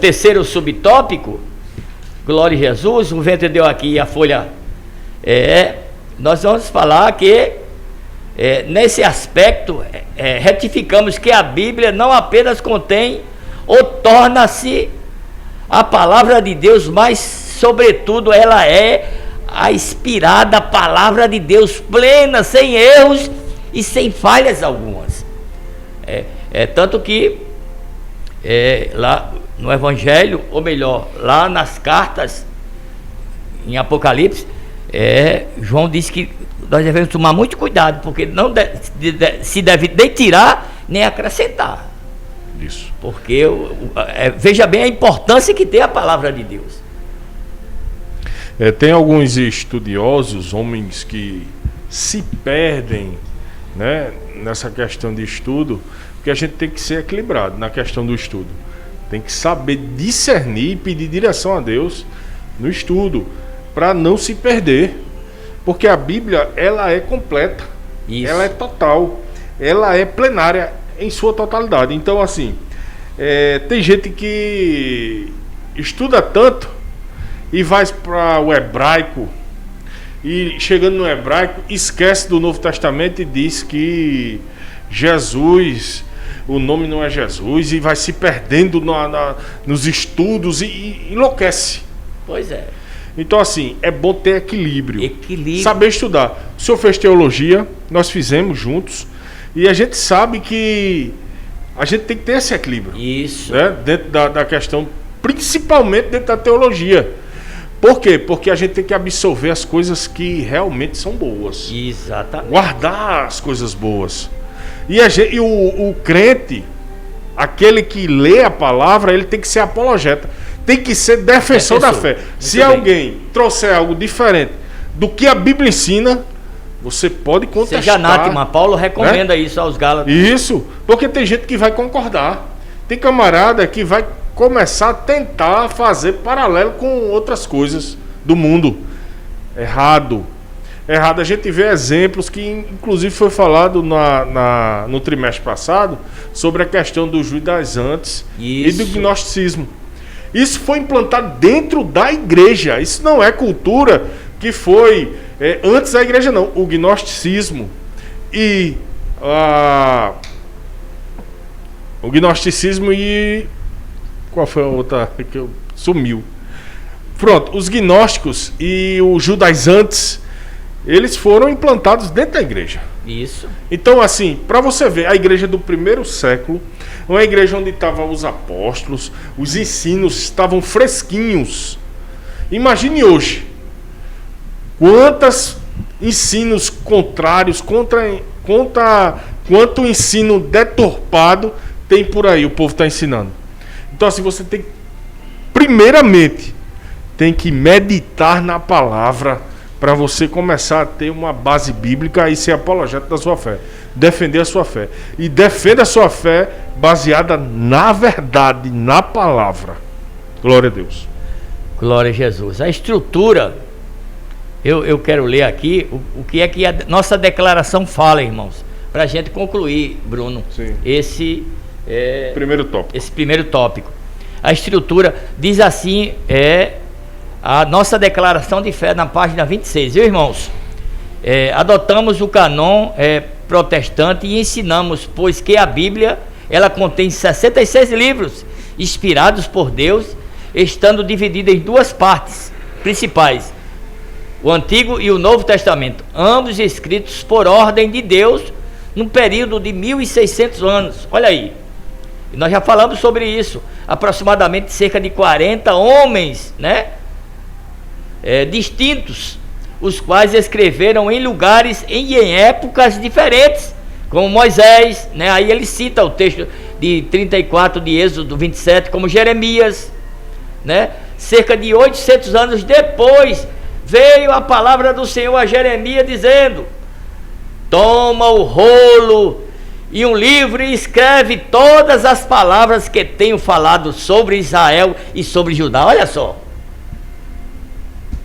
terceiro subtópico, glória a Jesus, o ventre deu aqui a folha. Nós vamos falar que nesse aspecto retificamos que a Bíblia não apenas contém ou torna-se a palavra de Deus, mas sobretudo ela é a inspirada palavra de Deus, plena, sem erros e sem falhas algumas. Tanto que lá no Evangelho, ou melhor, lá nas cartas em Apocalipse, João disse que nós devemos tomar muito cuidado, porque não se deve nem tirar nem acrescentar. Isso. Porque veja bem a importância que tem a palavra de Deus. Tem alguns estudiosos, homens que se perdem, nessa questão de estudo, porque a gente tem que ser equilibrado na questão do estudo. Tem que saber discernir e pedir direção a Deus no estudo, para não se perder, porque a Bíblia ela é completa. Isso. Ela é total, ela é plenária em sua totalidade. Então assim, tem gente que estuda tanto e vai para o hebraico, e chegando no hebraico esquece do Novo Testamento e diz que Jesus, o nome não é Jesus, e vai se perdendo nos estudos e enlouquece. Pois é. Então assim, é bom ter equilíbrio. Saber estudar. O senhor fez teologia, nós fizemos juntos, e a gente sabe que a gente tem que ter esse equilíbrio. Isso. Dentro da questão, principalmente dentro da teologia. Por quê? Porque a gente tem que absorver as coisas que realmente são boas. Exatamente. Guardar as coisas boas. E o crente, aquele que lê a palavra, ele tem que ser apologeta. Tem que ser defensor da fé. Se alguém trouxer algo diferente do que a Bíblia ensina, você pode contestar. Seja anátema. Paulo recomenda isso aos Gálatas. Isso, porque tem gente que vai concordar. Tem camarada que vai começar a tentar fazer paralelo com outras coisas do mundo. Errado. A gente vê exemplos que, inclusive, foi falado no trimestre passado sobre a questão do judaizantes e do gnosticismo. Isso foi implantado dentro da igreja. Isso não é cultura que foi antes da igreja, não. O gnosticismo e qual foi a outra que sumiu? Pronto, os gnósticos e os judaizantes, eles foram implantados dentro da igreja. Isso. Então, assim, para você ver, a igreja do primeiro século, uma igreja onde estavam os apóstolos, os ensinos estavam fresquinhos. Imagine hoje, quantos ensinos contrários, quanto ensino deturpado tem por aí, o povo está ensinando. Então, assim, você tem, primeiramente, tem que meditar na palavra para você começar a ter uma base bíblica e ser apologeta da sua fé. Defender a sua fé. E defenda a sua fé baseada na verdade, na palavra. Glória a Deus. Glória a Jesus. A estrutura, eu quero ler aqui o que é que a nossa declaração fala, irmãos. Para a gente concluir, Bruno, sim, esse primeiro tópico. A estrutura diz assim, a nossa declaração de fé na página 26, viu, irmãos? Adotamos o cânon protestante e ensinamos, pois que a Bíblia, ela contém 66 livros inspirados por Deus, estando dividida em duas partes principais, o Antigo e o Novo Testamento, ambos escritos por ordem de Deus, num período de 1600 anos, olha aí. E nós já falamos sobre isso, aproximadamente cerca de 40 homens, né? Distintos, os quais escreveram em lugares e em épocas diferentes, como Moisés, né? Aí ele cita o texto de 34 de Êxodo 27, como Jeremias, né? Cerca de 800 anos depois veio a palavra do Senhor a Jeremias dizendo: toma o rolo e um livro e escreve todas as palavras que tenho falado sobre Israel e sobre Judá. Olha só.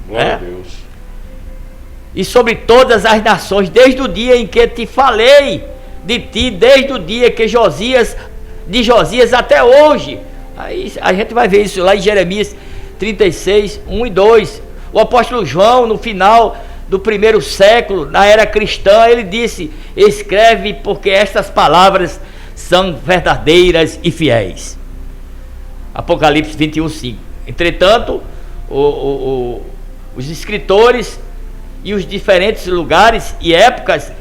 Glória a Deus. E sobre todas as nações, desde o dia em que te falei de ti, desde o dia que de Josias até hoje. Aí a gente vai ver isso lá em Jeremias 36, 1 e 2. O apóstolo João, no final do primeiro século, na era cristã, ele disse: escreve, porque estas palavras são verdadeiras e fiéis. Apocalipse 21, 5. Entretanto, os escritores e os diferentes lugares e épocas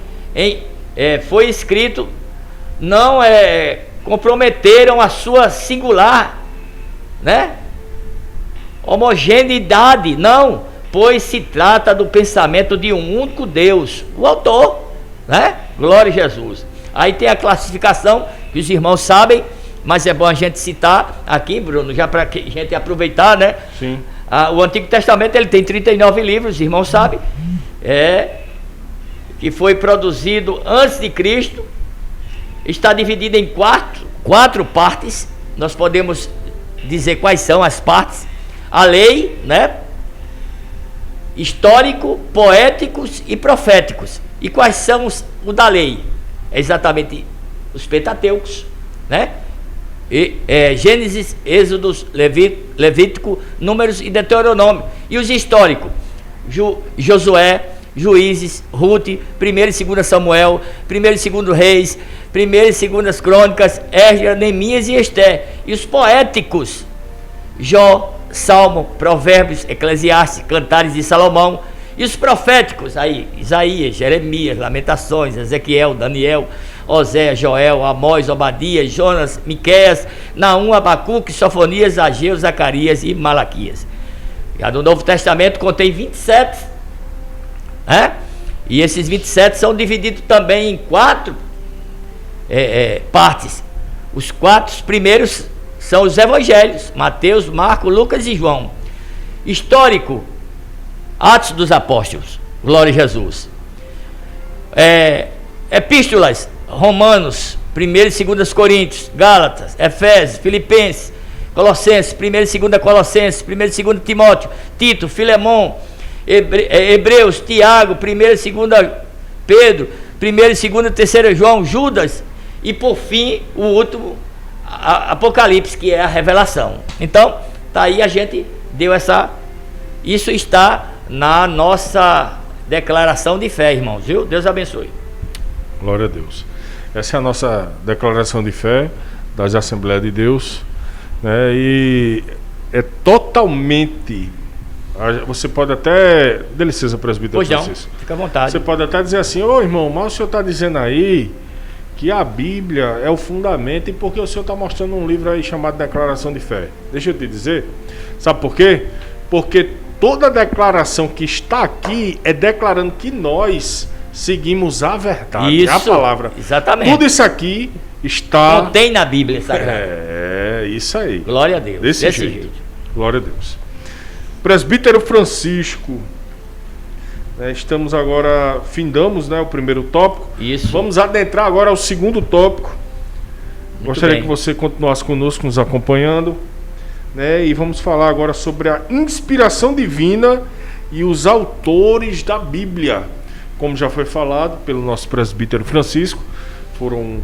foi escrito, não comprometeram a sua singular, né, homogeneidade, não, pois se trata do pensamento de um único Deus, o autor, né? Glória a Jesus. Aí tem a classificação que os irmãos sabem, mas é bom a gente citar aqui, Bruno, já para a gente aproveitar, né? Sim. O Antigo Testamento ele tem 39 livros, os irmãos sabem, que foi produzido antes de Cristo, está dividido em quatro partes. Nós podemos dizer quais são as partes: a lei, né? Histórico, poéticos e proféticos. E quais são os da lei? É exatamente os Pentateucos, né? Gênesis, Êxodos, Levítico, Números e Deuteronômio. E os históricos: Josué, Juízes, Ruth, 1 e 2 Samuel, 1 e 2 Reis, 1 e 2 Crônicas, Esdras, Neemias e Esther. E os poéticos: Jó, Salmo, Provérbios, Eclesiastes, Cantares de Salomão. E os proféticos aí: Isaías, Jeremias, Lamentações, Ezequiel, Daniel, Oséias, Joel, Amós, Obadias, Jonas, Miqueias, Naum, Abacuque, Sofonias, Ageu, Zacarias e Malaquias. Já no Novo Testamento contém 27, e esses 27 são divididos também em 4 partes. Os 4 primeiros são os evangelhos: Mateus, Marcos, Lucas e João. Histórico: Atos dos Apóstolos, glória a Jesus. Epístolas: Romanos, 1 e 2 Coríntios, Gálatas, Efésios, Filipenses, Colossenses, 1 e 2 Colossenses, 1 e 2 Timóteo, Tito, Filemão. Hebreus, Tiago, 1ª e 2ª Pedro, 1ª e 2ª, 3ª João, Judas, e por fim, o último, Apocalipse, que é a revelação. Então, tá aí, a gente deu isso está na nossa declaração de fé, irmãos, viu? Deus abençoe. Glória a Deus. Essa é a nossa declaração de fé das Assembleias de Deus, né? E é totalmente... Você pode até... Dê licença, presbítero Francisco. Fica à vontade. Você pode até dizer assim: ô irmão, mas o senhor está dizendo aí que a Bíblia é o fundamento, e porque o senhor está mostrando um livro aí chamado Declaração de Fé. Deixa eu te dizer, sabe por quê? Porque toda declaração que está aqui é declarando que nós seguimos a verdade, isso, a palavra. Exatamente. Tudo isso aqui está... Não tem na Bíblia Sagrada. É, isso aí. Glória a Deus. Desse jeito. Glória a Deus. Presbítero Francisco, né, estamos agora, findamos, né, o primeiro tópico. Isso. Vamos adentrar agora ao segundo tópico. Muito Gostaria bem. que você continuasse conosco, nos acompanhando, né, e vamos falar agora sobre a inspiração divina e os autores da Bíblia. Como já foi falado pelo nosso presbítero Francisco, foram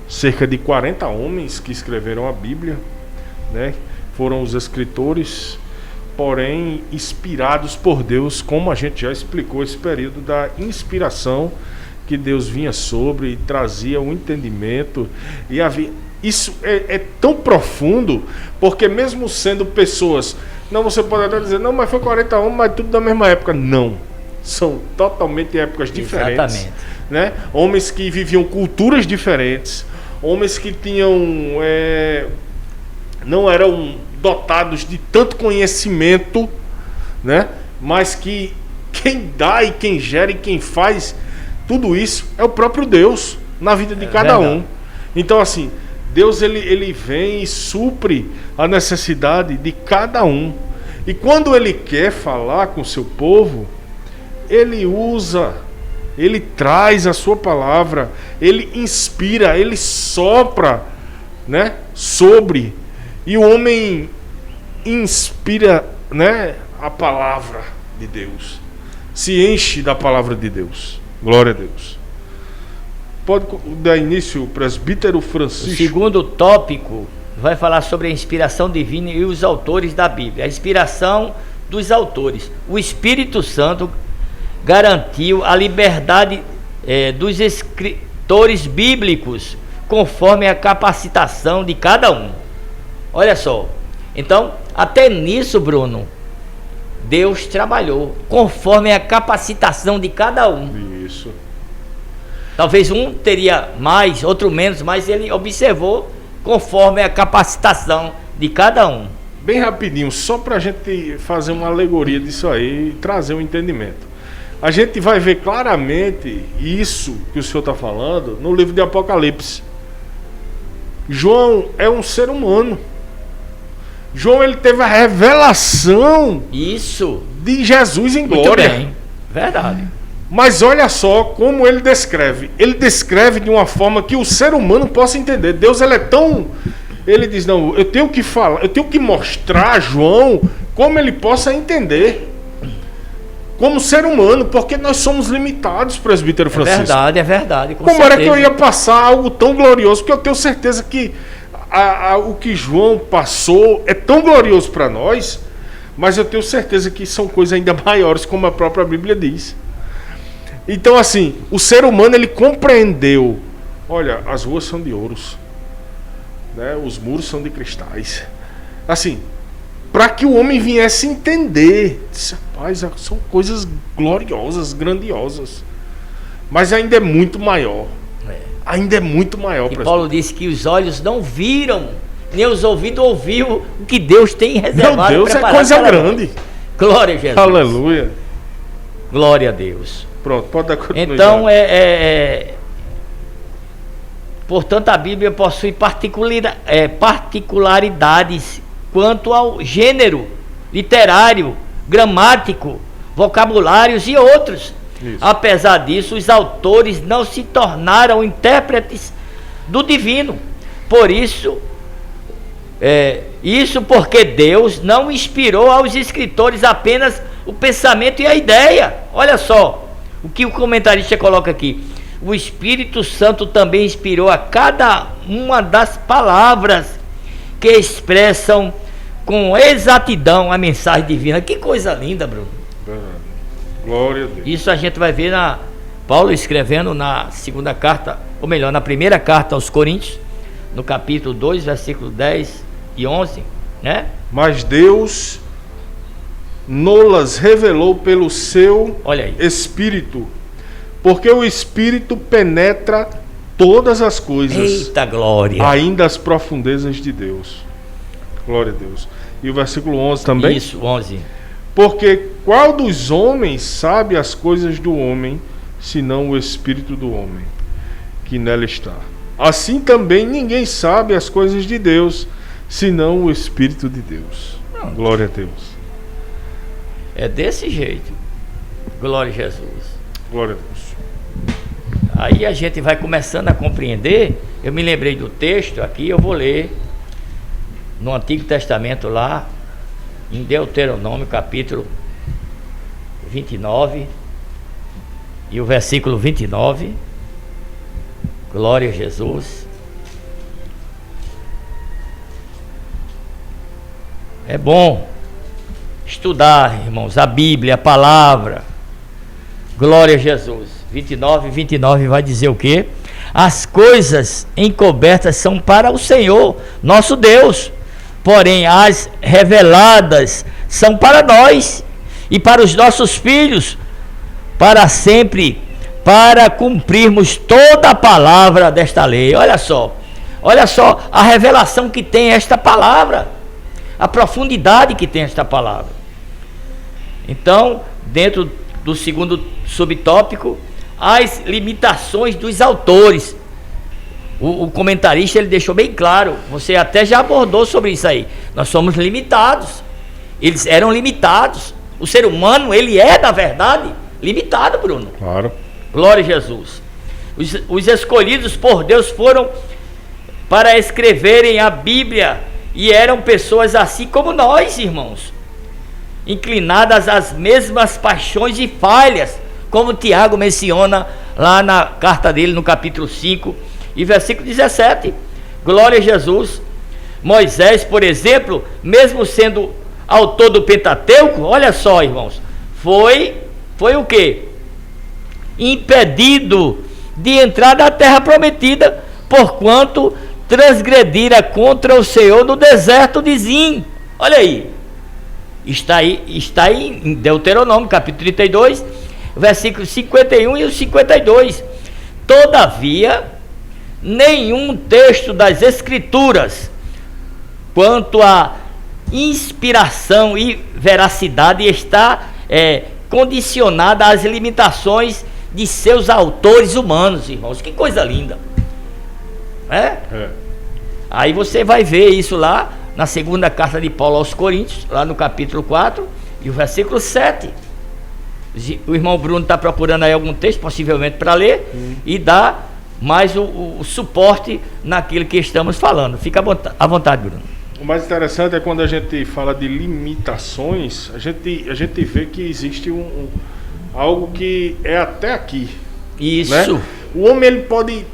cerca de 40 homens que escreveram a Bíblia, né? Foram os escritores, porém inspirados por Deus, como a gente já explicou esse período da inspiração que Deus vinha sobre e trazia o entendimento. E havia, isso é tão profundo, porque mesmo sendo pessoas, não, você pode até dizer, não, mas foi 40 homens, mas tudo da mesma época. Não, são totalmente épocas diferentes. Exatamente. Né? Homens que viviam culturas diferentes, homens que tinham não eram dotados de tanto conhecimento, né? Mas que quem dá e quem gera e quem faz tudo isso é o próprio Deus na vida de cada um. Então, assim, Deus ele vem e supre a necessidade de cada um. E quando ele quer falar com o seu povo, ele usa, ele traz a sua palavra, ele inspira, ele sopra, né, sobre, e o homem inspira, né, a palavra de Deus, se enche da palavra de Deus. Glória a Deus. Pode dar início, presbítero Francisco. O segundo tópico vai falar sobre a inspiração divina e os autores da Bíblia. A inspiração dos autores. O Espírito Santo garantiu a liberdade dos escritores bíblicos conforme a capacitação de cada um. Olha só. Então, até nisso, Bruno, Deus trabalhou conforme a capacitação de cada um. Isso. Talvez um teria mais, outro menos, mas ele observou conforme a capacitação de cada um. Bem rapidinho, só para a gente fazer uma alegoria disso aí e trazer um entendimento. A gente vai ver claramente isso que o senhor está falando no livro de Apocalipse. João é um ser humano. João, ele teve a revelação de Jesus em glória. Muito bem, verdade. Mas olha só como ele descreve. Ele descreve de uma forma que o ser humano possa entender. Deus, ele é tão... Ele diz, não, eu tenho que falar, eu tenho que mostrar a João como ele possa entender. Como ser humano, porque nós somos limitados, presbítero Francisco. É verdade. Como certeza. Era que eu ia passar algo tão glorioso? Porque eu tenho certeza que o que João passou é tão glorioso para nós, mas eu tenho certeza que são coisas ainda maiores, como a própria Bíblia diz. Então, assim, o ser humano, ele compreendeu. Olha, as ruas são de ouros, né? Os muros são de cristais. Assim, para que o homem viesse entender, disse, rapaz, são coisas gloriosas, grandiosas, mas ainda é muito maior. Ainda é muito maior. E Paulo disse que os olhos não viram, nem os ouvidos ouviram o que Deus tem reservado. Meu Deus, é coisa grande. Nós. Glória a Jesus. Aleluia. Glória a Deus. Pronto, pode dar continuidade. Então, portanto, a Bíblia possui particularidades quanto ao gênero literário, gramático, vocabulários e outros. Isso. Apesar disso, os autores não se tornaram intérpretes do divino. Por isso, isso porque Deus não inspirou aos escritores apenas o pensamento e a ideia. Olha só o que o comentarista coloca aqui. O Espírito Santo também inspirou a cada uma das palavras que expressam com exatidão a mensagem divina. Que coisa linda, Bruno. Glória a Deus. Isso a gente vai ver Paulo escrevendo na segunda carta, ou melhor, na primeira carta aos Coríntios, no capítulo 2, versículo 10 e 11, né? Mas Deus nos revelou pelo seu Espírito, porque o Espírito penetra todas as coisas. Eita glória! Ainda as profundezas de Deus. Glória a Deus. E o versículo 11 também? Isso, 11. Porque qual dos homens sabe as coisas do homem, senão o Espírito do homem, que nela está? Assim também ninguém sabe as coisas de Deus, senão o Espírito de Deus. Glória a Deus. É desse jeito. Glória a Jesus. Glória a Deus. Aí a gente vai começando a compreender. Eu me lembrei do texto aqui, eu vou ler no Antigo Testamento lá, em Deuteronômio capítulo 29 e o versículo 29. Glória a Jesus. É bom estudar, irmãos, a Bíblia, a palavra. Glória a Jesus. 29 vai dizer o quê? As coisas encobertas são para o Senhor, nosso Deus, porém as reveladas são para nós e para os nossos filhos, para sempre, para cumprirmos toda a palavra desta lei. Olha só a revelação que tem esta palavra, a profundidade que tem esta palavra. Então, dentro do segundo subtópico, as limitações dos autores. O comentarista ele deixou bem claro, você até já abordou sobre isso aí. Nós somos limitados. Eles eram limitados. O ser humano, ele é, na verdade, limitado, Bruno. Claro. Glória a Jesus. Os escolhidos por Deus foram para escreverem a Bíblia e eram pessoas assim como nós, irmãos, inclinadas às mesmas paixões e falhas, como Tiago menciona lá na carta dele, no capítulo 5 e versículo 17. Glória a Jesus. Moisés, por exemplo, mesmo sendo autor do Pentateuco, olha só, irmãos, foi o quê? Impedido de entrar na terra prometida, porquanto transgredira contra o Senhor no deserto de Zim. Olha aí. Está aí em Deuteronômio, capítulo 32, versículos 51 e 52. Todavia, nenhum texto das Escrituras, quanto à inspiração e veracidade, está condicionada às limitações de seus autores humanos, irmãos. Que coisa linda. Aí você vai ver isso lá na segunda carta de Paulo aos Coríntios, lá no capítulo 4 e o versículo 7. O irmão Bruno está procurando aí algum texto, possivelmente para ler, e dar mais o suporte naquilo que estamos falando. Fica à vontade, Bruno. O mais interessante é quando a gente fala de limitações, a gente vê que existe algo que é até aqui. Isso. Né? O homem ele pode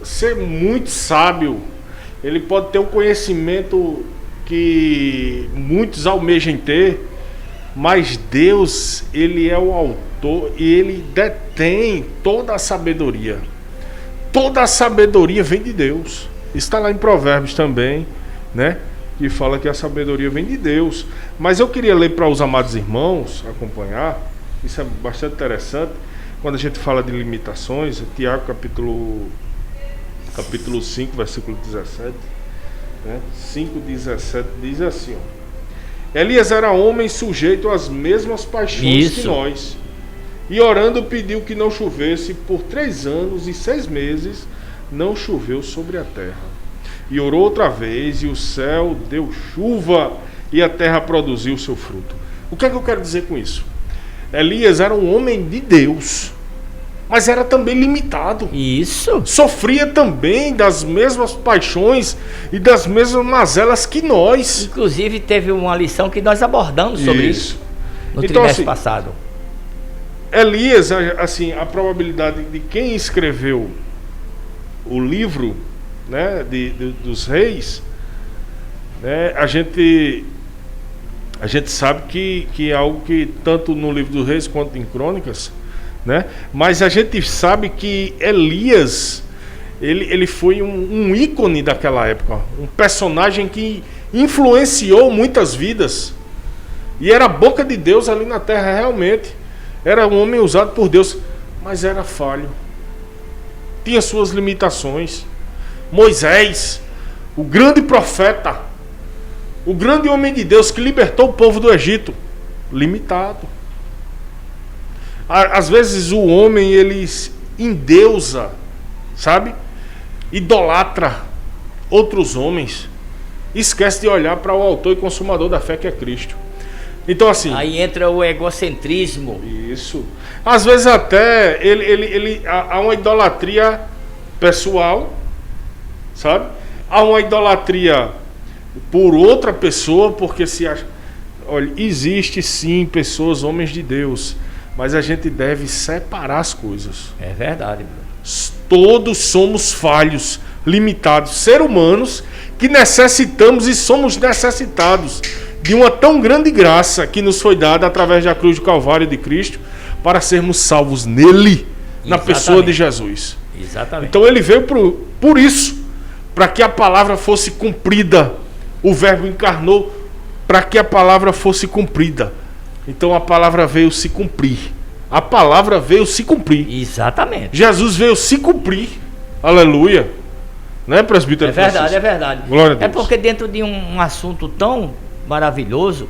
ser muito sábio, ele pode ter um conhecimento que muitos almejam ter, mas Deus, ele é o autor e ele detém toda a sabedoria. Toda a sabedoria vem de Deus. Está lá em Provérbios também, né? Que fala que a sabedoria vem de Deus. Mas eu queria ler para os amados irmãos acompanhar. Isso é bastante interessante. Quando a gente fala de limitações, Tiago capítulo 5, versículo 17, né? 5:17 diz assim, ó: Elias era homem sujeito às mesmas paixões que nós, e orando pediu que não chovesse. Por 3 anos e 6 meses não choveu sobre a terra. E orou outra vez, e o céu deu chuva, e a terra produziu seu fruto. O que é que eu quero dizer com isso? Elias era um homem de Deus, mas era também limitado. Isso. Sofria também das mesmas paixões e das mesmas mazelas que nós. Inclusive teve uma lição que nós abordamos sobre isso. no trimestre passado. Elias, assim, a probabilidade de quem escreveu o livro, né, dos reis, né, a gente sabe que é algo que tanto no livro dos reis quanto em Crônicas, né, mas a gente sabe que Elias ele foi um ícone daquela época, um personagem que influenciou muitas vidas e era a boca de Deus ali na terra. Realmente era um homem usado por Deus, mas era falho, tinha suas limitações. Moisés, o grande profeta, o grande homem de Deus que libertou o povo do Egito, limitado. Às vezes o homem, ele endeusa, sabe? Idolatra outros homens, esquece de olhar para o autor e consumador da fé, que é Cristo. Então, assim, aí entra o egocentrismo. Isso. Às vezes até há uma idolatria pessoal, sabe? Há uma idolatria por outra pessoa, porque se acha... Olha, existe sim pessoas, homens de Deus, mas a gente deve separar as coisas. É verdade, Bruno. Todos somos falhos, limitados, seres humanos que necessitamos e somos necessitados de uma tão grande graça que nos foi dada através da cruz do Calvário de Cristo, para sermos salvos nele, na pessoa de Jesus. Exatamente. Então ele veio por isso, para que a palavra fosse cumprida. O verbo encarnou para que a palavra fosse cumprida. Então a palavra veio se cumprir. A palavra veio se cumprir. Exatamente. Jesus veio se cumprir. Aleluia. Não é, presbítero? É verdade, é verdade. Glória a Deus. É porque dentro de um assunto tão maravilhoso,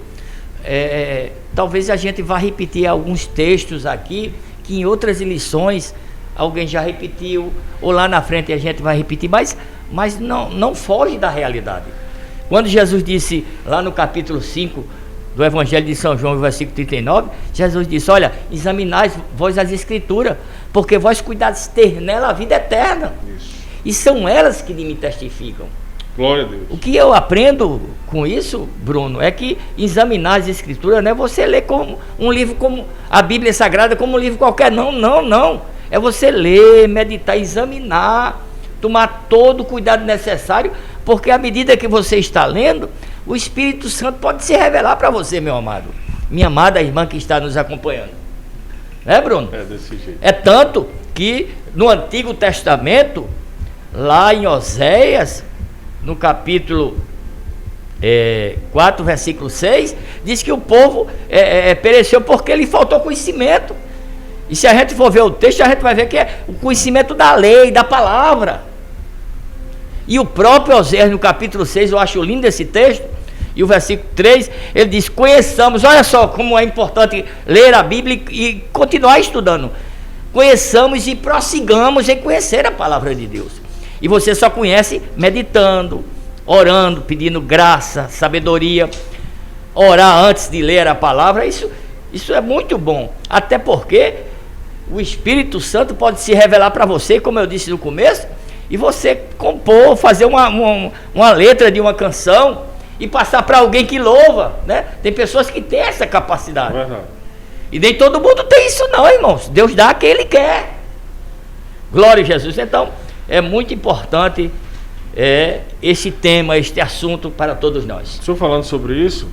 talvez a gente vá repetir alguns textos aqui que em outras lições alguém já repetiu, ou lá na frente a gente vai repetir, mas não foge da realidade. Quando Jesus disse lá no capítulo 5 do Evangelho de São João, versículo 39, Jesus disse: olha, examinai vós as Escrituras, porque vós cuidados ter nela a vida eterna. Isso. E são elas que me testificam. Glória a Deus. O que eu aprendo com isso, Bruno, é que examinar as Escrituras não é você ler como um livro, como a Bíblia Sagrada, como um livro qualquer. Não. É você ler, meditar, examinar, tomar todo o cuidado necessário, porque à medida que você está lendo, o Espírito Santo pode se revelar para você, meu amado, minha amada irmã que está nos acompanhando. Né, Bruno? É desse jeito. É tanto que no Antigo Testamento, lá em Oséias, no capítulo 4, versículo 6, diz que o povo pereceu porque lhe faltou conhecimento. E se a gente for ver o texto, a gente vai ver que é o conhecimento da lei, da palavra. E o próprio Oséias, no capítulo 6, eu acho lindo esse texto, e o versículo 3, ele diz: conheçamos, olha só como é importante ler a Bíblia e continuar estudando. Conheçamos e prossigamos em conhecer a palavra de Deus. E você só conhece meditando, orando, pedindo graça, sabedoria. Orar antes de ler a palavra, isso é muito bom. Até porque o Espírito Santo pode se revelar para você, como eu disse no começo, e você compor, fazer uma letra de uma canção e passar para alguém que louva, né? Tem pessoas que têm essa capacidade. Verdade. E nem todo mundo tem isso não, irmãos. Deus dá a quem Ele quer. Glória a Jesus. Então, é muito importante esse tema, este assunto para todos nós. O senhor falando sobre isso,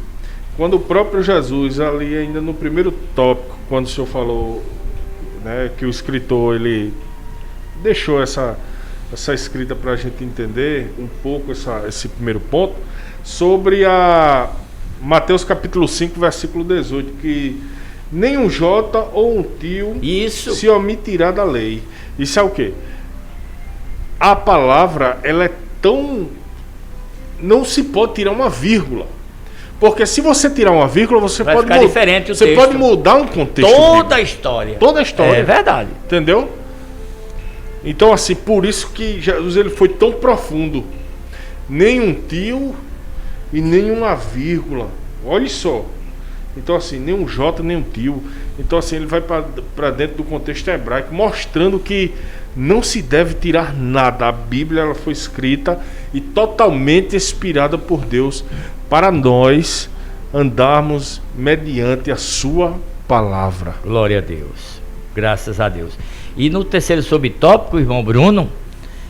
quando o próprio Jesus, ali ainda no primeiro tópico, quando o senhor falou, né, que o escritor, ele deixou essa escrita para a gente entender um pouco esse primeiro ponto, sobre a Mateus capítulo 5, versículo 18, que nem um jota ou um tio se omitirá da lei. Isso é o quê? A palavra, ela é tão... não se pode tirar uma vírgula. Porque se você tirar uma vírgula, você vai pode ficar diferente o você texto. pode mudar um contexto. Toda a história. Toda a história. É verdade. Entendeu? Então, assim, por isso que Jesus, ele foi tão profundo. Nem um tio e nem uma vírgula. Olha só. Então, assim, nem um J, nem um tio. Então, assim, ele vai para dentro do contexto hebraico, mostrando que não se deve tirar nada. A Bíblia, ela foi escrita e totalmente inspirada por Deus para nós andarmos mediante a sua palavra. Glória a Deus. Graças a Deus. E no terceiro subtópico, irmão Bruno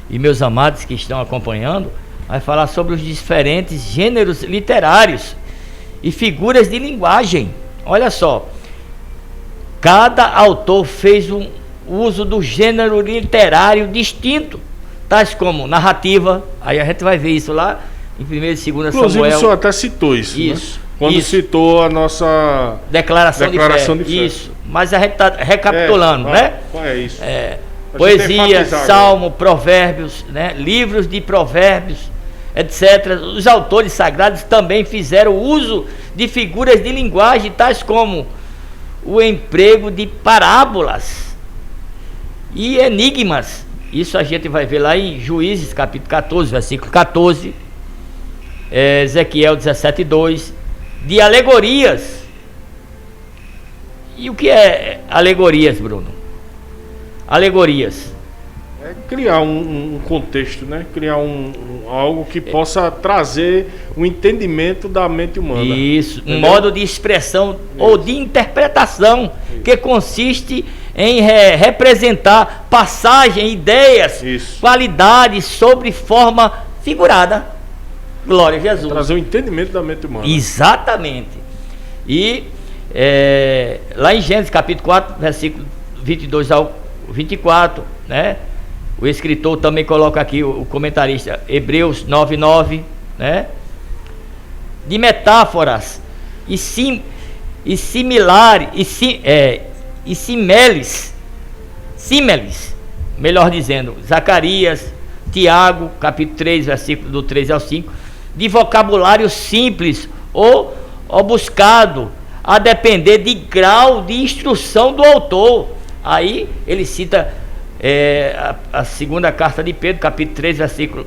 e meus amados que estão acompanhando, vai falar sobre os diferentes gêneros literários e figuras de linguagem. Olha só, cada autor fez um uso do gênero literário distinto, tais como narrativa, aí a gente vai ver isso lá em 1º e 2º Samuel. Inclusive o senhor até citou isso, isso, né? Quando citou a nossa declaração de fé. Isso, mas a gente está recapitulando, né? Qual é isso? Poesia, salmo, provérbios, né? Livros de provérbios, etc. Os autores sagrados também fizeram uso de figuras de linguagem, tais como o emprego de parábolas e enigmas. Isso a gente vai ver lá em Juízes, capítulo 14, versículo 14, Ezequiel 17:2, de alegorias. E o que é alegorias, Bruno? Alegorias é criar um contexto, né? Criar algo que possa trazer um entendimento da mente humana. Isso, entendeu? Um modo de expressão ou de interpretação que consiste em representar passagem, ideias, qualidades sobre forma figurada. Glória a Jesus. Trazer o entendimento da mente humana. Exatamente. E lá em Gênesis capítulo 4, versículo 22 ao 24, né? O escritor também coloca aqui, o comentarista, Hebreus 9:9, né? De metáforas e similares, e símeles, melhor dizendo, Zacarias, Tiago, capítulo 3, versículo do 3 ao 5, de vocabulário simples ou buscado, a depender de grau de instrução do autor. Aí ele cita a segunda carta de Pedro, capítulo 3, versículo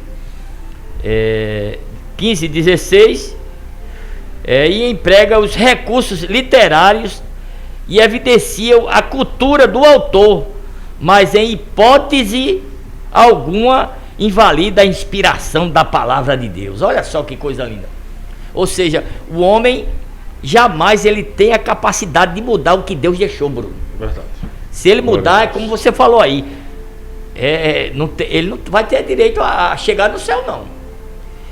15 e 16, e emprega os recursos literários e evidencia a cultura do autor, mas em hipótese alguma invalida a inspiração da palavra de Deus. Olha só que coisa linda. Ou seja, o homem jamais ele tem a capacidade de mudar o que Deus deixou, Bruno. Verdade. Se ele mudar, é como você falou aí, ele não vai ter direito a chegar no céu, não.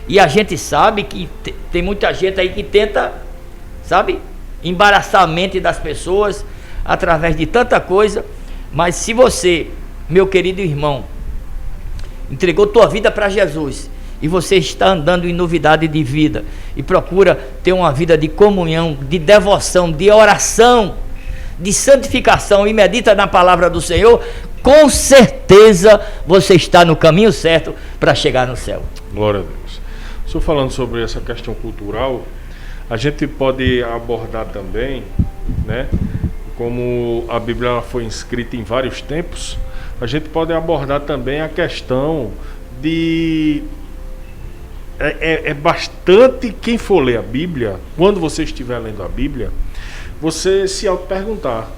E a gente sabe que tem muita gente aí que tenta, sabe, embaraçar a mente das pessoas através de tanta coisa. Mas se você, meu querido irmão, entregou tua vida para Jesus e você está andando em novidade de vida e procura ter uma vida de comunhão, de devoção, de oração, de santificação e medita na palavra do Senhor, com certeza você está no caminho certo para chegar no céu. Glória a Deus. Estou falando sobre essa questão cultural, a gente pode abordar também, né, como a Bíblia foi escrita em vários tempos, a gente pode abordar também a questão de... É bastante, quem for ler a Bíblia, quando você estiver lendo a Bíblia, você se auto-perguntar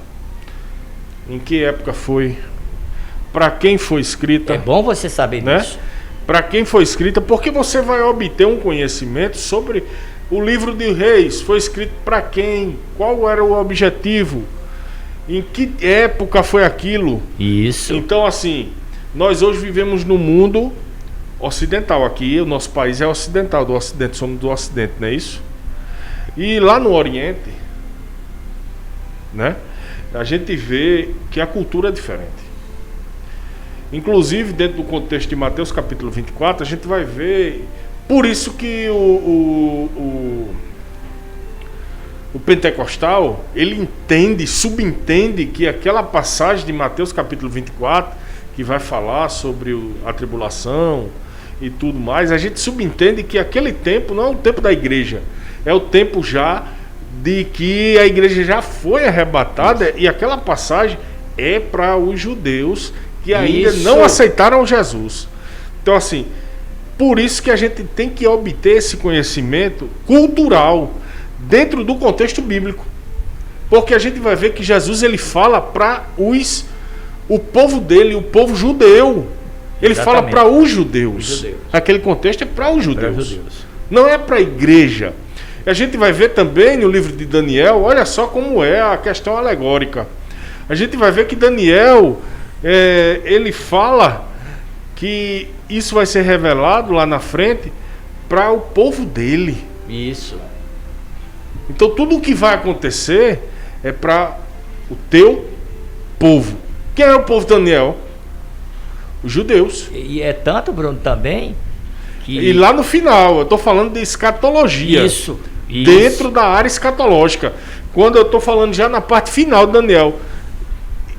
em que época foi, para quem foi escrita. É bom você saber disso. Para quem foi escrita, porque você vai obter um conhecimento sobre o livro de Reis, foi escrito para quem, qual era o objetivo, em que época foi aquilo. Isso. Então, assim, nós hoje vivemos no mundo ocidental. Aqui o nosso país é ocidental, do Ocidente, somos do Ocidente, não é isso? E lá no Oriente, né, a gente vê que a cultura é diferente. Inclusive, dentro do contexto de Mateus capítulo 24, a gente vai ver, por isso que o pentecostal, ele entende, subentende que aquela passagem de Mateus capítulo 24, que vai falar sobre a tribulação e tudo mais, a gente subentende que aquele tempo não é o tempo da igreja, é o tempo já de que a igreja já foi arrebatada. E aquela passagem é para os judeus que ainda não aceitaram Jesus. Então, assim, por isso que a gente tem que obter esse conhecimento cultural dentro do contexto bíblico, porque a gente vai ver que Jesus, ele fala para o povo dele, o povo judeu. Ele fala para os judeus. Aquele contexto é para os judeus. Não é para a igreja. A gente vai ver também no livro de Daniel, olha só como é a questão alegórica. A gente vai ver que Daniel, ele fala que isso vai ser revelado lá na frente para o povo dele. Isso. Então tudo o que vai acontecer é para o teu povo. Quem é o povo de Daniel? Os judeus. E é tanto, Bruno, também que... E lá no final, eu estou falando de escatologia. Isso. Dentro da área escatológica. Quando eu estou falando já na parte final de Daniel,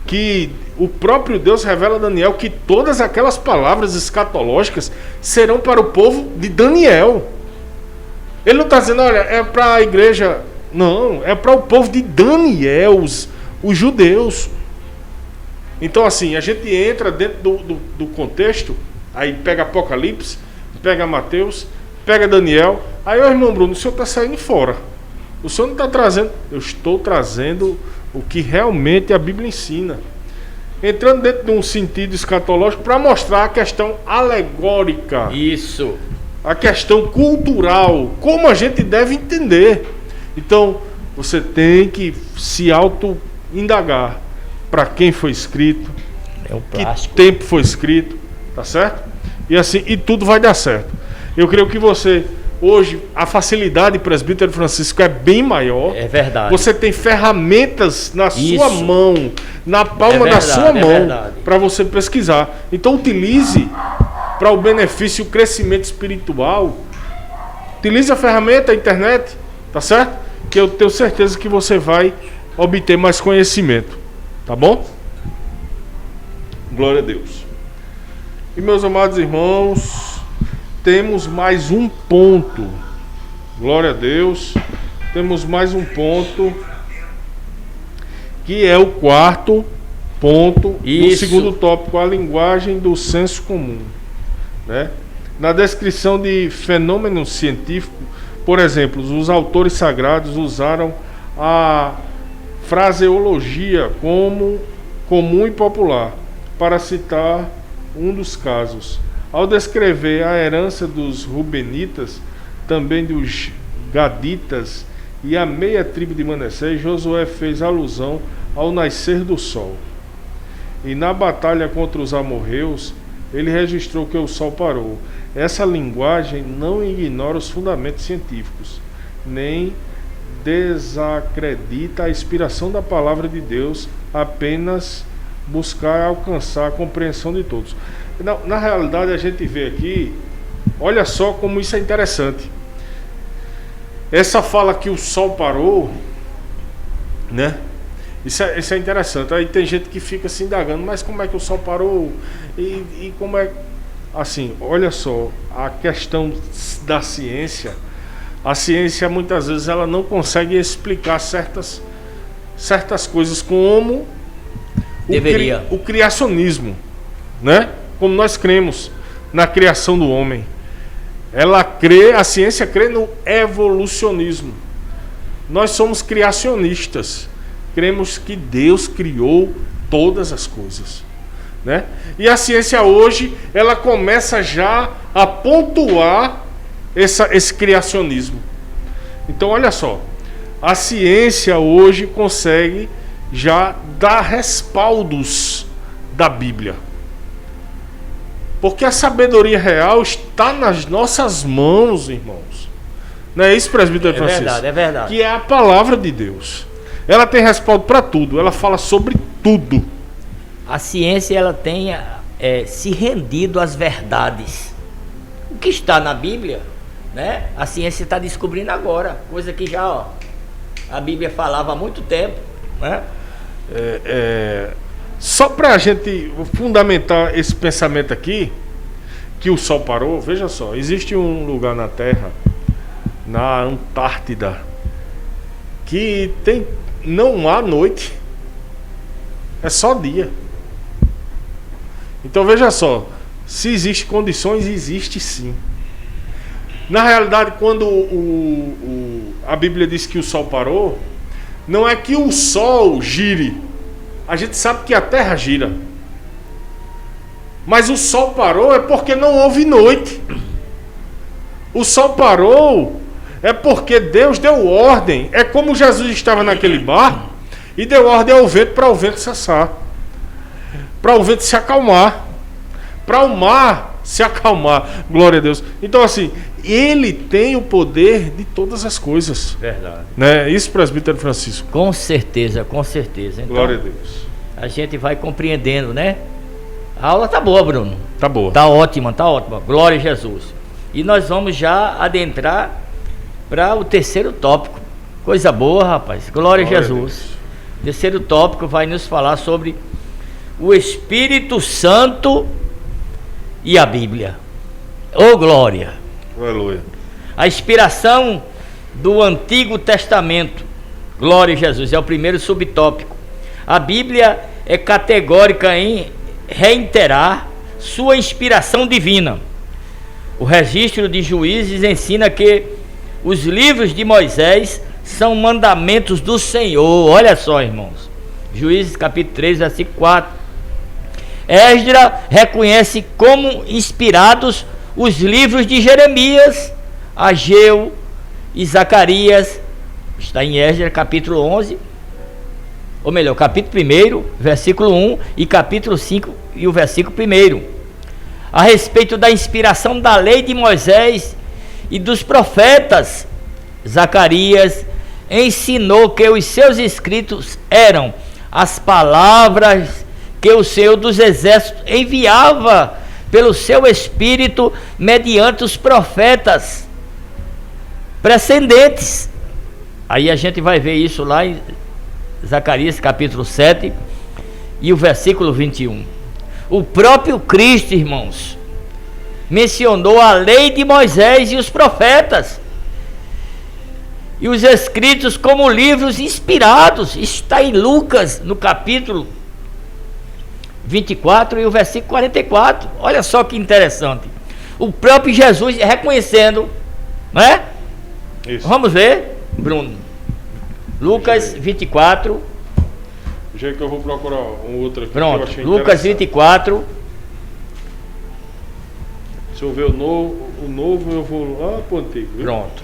que o próprio Deus revela a Daniel que todas aquelas palavras escatológicas serão para o povo de Daniel. Ele não está dizendo, olha, é para a igreja. Não, é para o povo de Daniel, os judeus. Então assim, a gente entra dentro do contexto, aí pega Apocalipse, pega Mateus, pega Daniel. Aí, irmão Bruno, o senhor está saindo fora. O senhor não está trazendo. Eu estou trazendo o que realmente a Bíblia ensina. Entrando dentro de um sentido escatológico para mostrar a questão alegórica. Isso. A questão cultural. Como a gente deve entender. Então, você tem que se auto-indagar. Para quem foi escrito. É um que plástico. tempo foi escrito. Tá certo? E assim, e tudo vai dar certo. Eu creio que você... Hoje, a facilidade, presbítero Francisco, é bem maior. É verdade. Você tem ferramentas na sua Isso. mão, na palma da sua mão, para você pesquisar. Então, utilize para o benefício e o crescimento espiritual. Utilize a ferramenta, a internet, tá certo? Que eu tenho certeza que você vai obter mais conhecimento. Tá bom? Glória a Deus. E, meus amados irmãos... Temos mais um ponto. Glória a Deus. Temos mais um ponto, que é o quarto ponto do segundo tópico, a linguagem do senso comum, né? Na descrição de fenômeno científico, por exemplo, os autores sagrados usaram a fraseologia como comum e popular para citar um dos casos. Ao descrever a herança dos Rubenitas, também dos Gaditas e a meia tribo de Manassés, Josué fez alusão ao nascer do sol. E na batalha contra os amorreus, ele registrou que o sol parou. Essa linguagem não ignora os fundamentos científicos, nem desacredita a inspiração da palavra de Deus, apenas buscar alcançar a compreensão de todos. Na realidade, a gente vê aqui, olha só como isso é interessante. Essa fala que o sol parou, né? Isso é interessante. Aí tem gente que fica se indagando, mas como é que o sol parou? E como é... Assim, olha só, a questão da ciência, a ciência muitas vezes ela não consegue explicar certas coisas, como deveria. O criacionismo, né? Como nós cremos na criação do homem. A ciência crê no evolucionismo. Nós somos criacionistas. Cremos que Deus criou todas as coisas, né? E a ciência hoje, ela começa já a pontuar esse criacionismo. Então, olha só, a ciência hoje consegue já dar respaldos da Bíblia. Porque a sabedoria real está nas nossas mãos, irmãos. Não é isso, presbítero Francisco? É verdade, é verdade. Que é a palavra de Deus. Ela tem respaldo para tudo, ela fala sobre tudo. A ciência, ela tem se rendido às verdades. O que está na Bíblia, né? A ciência está descobrindo agora, coisa que já a Bíblia falava há muito tempo, né? Só para a gente fundamentar esse pensamento aqui, que o sol parou, veja só, existe um lugar na Terra, na Antártida, que não há noite, é só dia. Então veja só, se existem condições, existe sim. Na realidade, quando a Bíblia diz que o sol parou, não é que o sol gire. A gente sabe que a Terra gira. Mas o sol parou é porque não houve noite. O sol parou É porque Deus deu ordem. É como Jesus estava naquele barco e deu ordem ao vento para o vento cessar, para o vento se acalmar, para o mar se acalmar. Glória a Deus. Então assim, Ele tem o poder de todas as coisas. Verdade. Né? Isso, presbítero Francisco. Com certeza, com certeza. Então, glória a Deus. A gente vai compreendendo, né? A aula tá boa, Bruno. Tá boa. Tá ótima, tá ótima. Glória a Jesus. E nós vamos já adentrar para o terceiro tópico. Coisa boa, rapaz. Glória a Jesus. O terceiro tópico vai nos falar sobre o Espírito Santo e a Bíblia. Ô, glória! Aleluia. A inspiração do Antigo Testamento. Glória a Jesus. É o primeiro subtópico. A Bíblia é categórica em reiterar sua inspiração divina. O registro de Juízes ensina que os livros de Moisés são mandamentos do Senhor. Olha só, irmãos. Juízes capítulo 3, versículo 4. Esdra reconhece como inspirados os livros de Jeremias, Ageu e Zacarias. Está em Esdra capítulo 11. Ou melhor, capítulo 1, versículo 1 e capítulo 5 e o versículo 1. A respeito da inspiração da lei de Moisés e dos profetas, Zacarias ensinou que os seus escritos eram as palavras que o Senhor dos Exércitos enviava pelo seu Espírito mediante os profetas precedentes. Aí a gente vai ver isso lá em Zacarias capítulo 7 e o versículo 21. O próprio Cristo, irmãos, mencionou a lei de Moisés e os profetas e os escritos como livros inspirados. Está em Lucas no capítulo 24 e o versículo 44. Olha só que interessante. O próprio Jesus reconhecendo, não é? Isso. Vamos ver, Bruno. Lucas 24. Já que eu vou procurar um outro aqui. Pronto, que eu achei Lucas 24. Se eu ver o novo eu vou lá pro antigo. Viu? Pronto.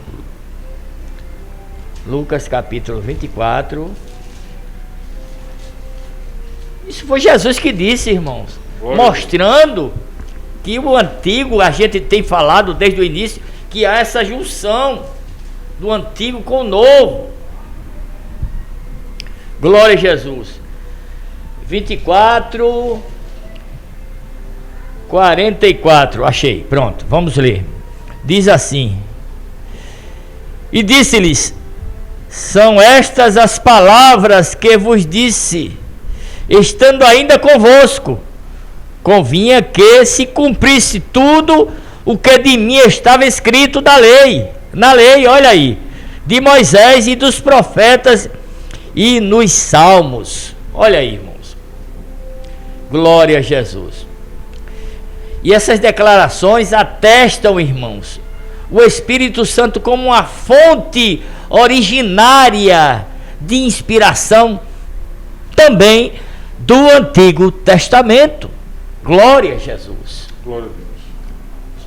Lucas capítulo 24. Isso foi Jesus que disse, irmãos. Glória. Mostrando que o antigo, a gente tem falado desde o início, que há essa junção do antigo com o novo. Glória a Jesus. 24, 44. Achei, pronto, vamos ler. Diz assim: e disse-lhes: são estas as palavras que vos disse, estando ainda convosco. Convinha que se cumprisse tudo o que de mim estava escrito da lei, na lei, olha aí, de Moisés e dos profetas e nos salmos. Olha aí, irmãos. Glória a Jesus. E essas declarações atestam, irmãos, o Espírito Santo como uma fonte originária de inspiração também do Antigo Testamento. Glória a Jesus. Glória a Deus.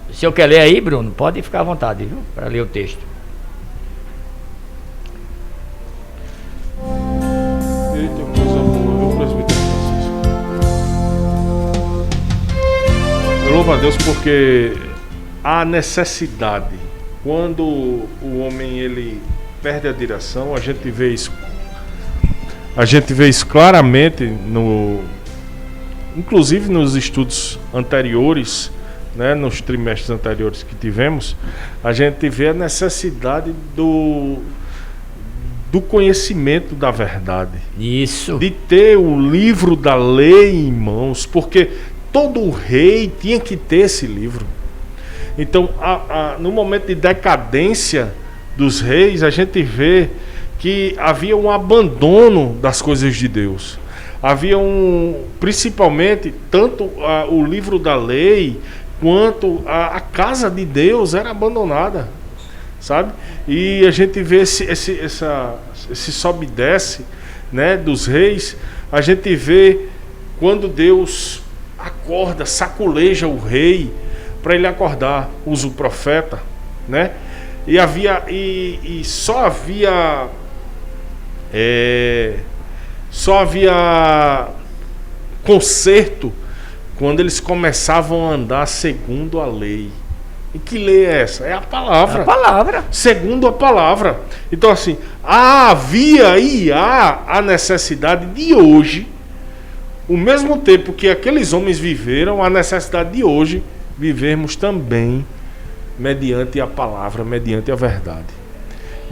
O senhor quer ler aí, Bruno? Pode ficar à vontade, viu? Para ler o texto. Eita, coisa boa, viu, presbítero Francisco? Eu louvo a Deus porque há necessidade. Quando o homem ele perde a direção, a gente vê isso claramente inclusive nos estudos anteriores, né, nos trimestres anteriores que tivemos, a gente vê a necessidade do conhecimento da verdade. Isso. De ter o livro da lei em mãos, porque todo rei tinha que ter esse livro. Então, no momento de decadência dos reis, a gente vê que havia um abandono das coisas de Deus. Havia principalmente, tanto o livro da lei, quanto a casa de Deus era abandonada, sabe? E a gente vê esse sobe e desce, né, dos reis. A gente vê quando Deus acorda, saculeja o rei, para ele acordar, usa o profeta, né? E só havia conserto quando eles começavam a andar segundo a lei. E que lei é essa? É a palavra. A palavra. Segundo a palavra. Então, assim, havia e há a necessidade de hoje, o mesmo tempo que aqueles homens viveram, a necessidade de hoje vivermos também mediante a palavra, mediante a verdade.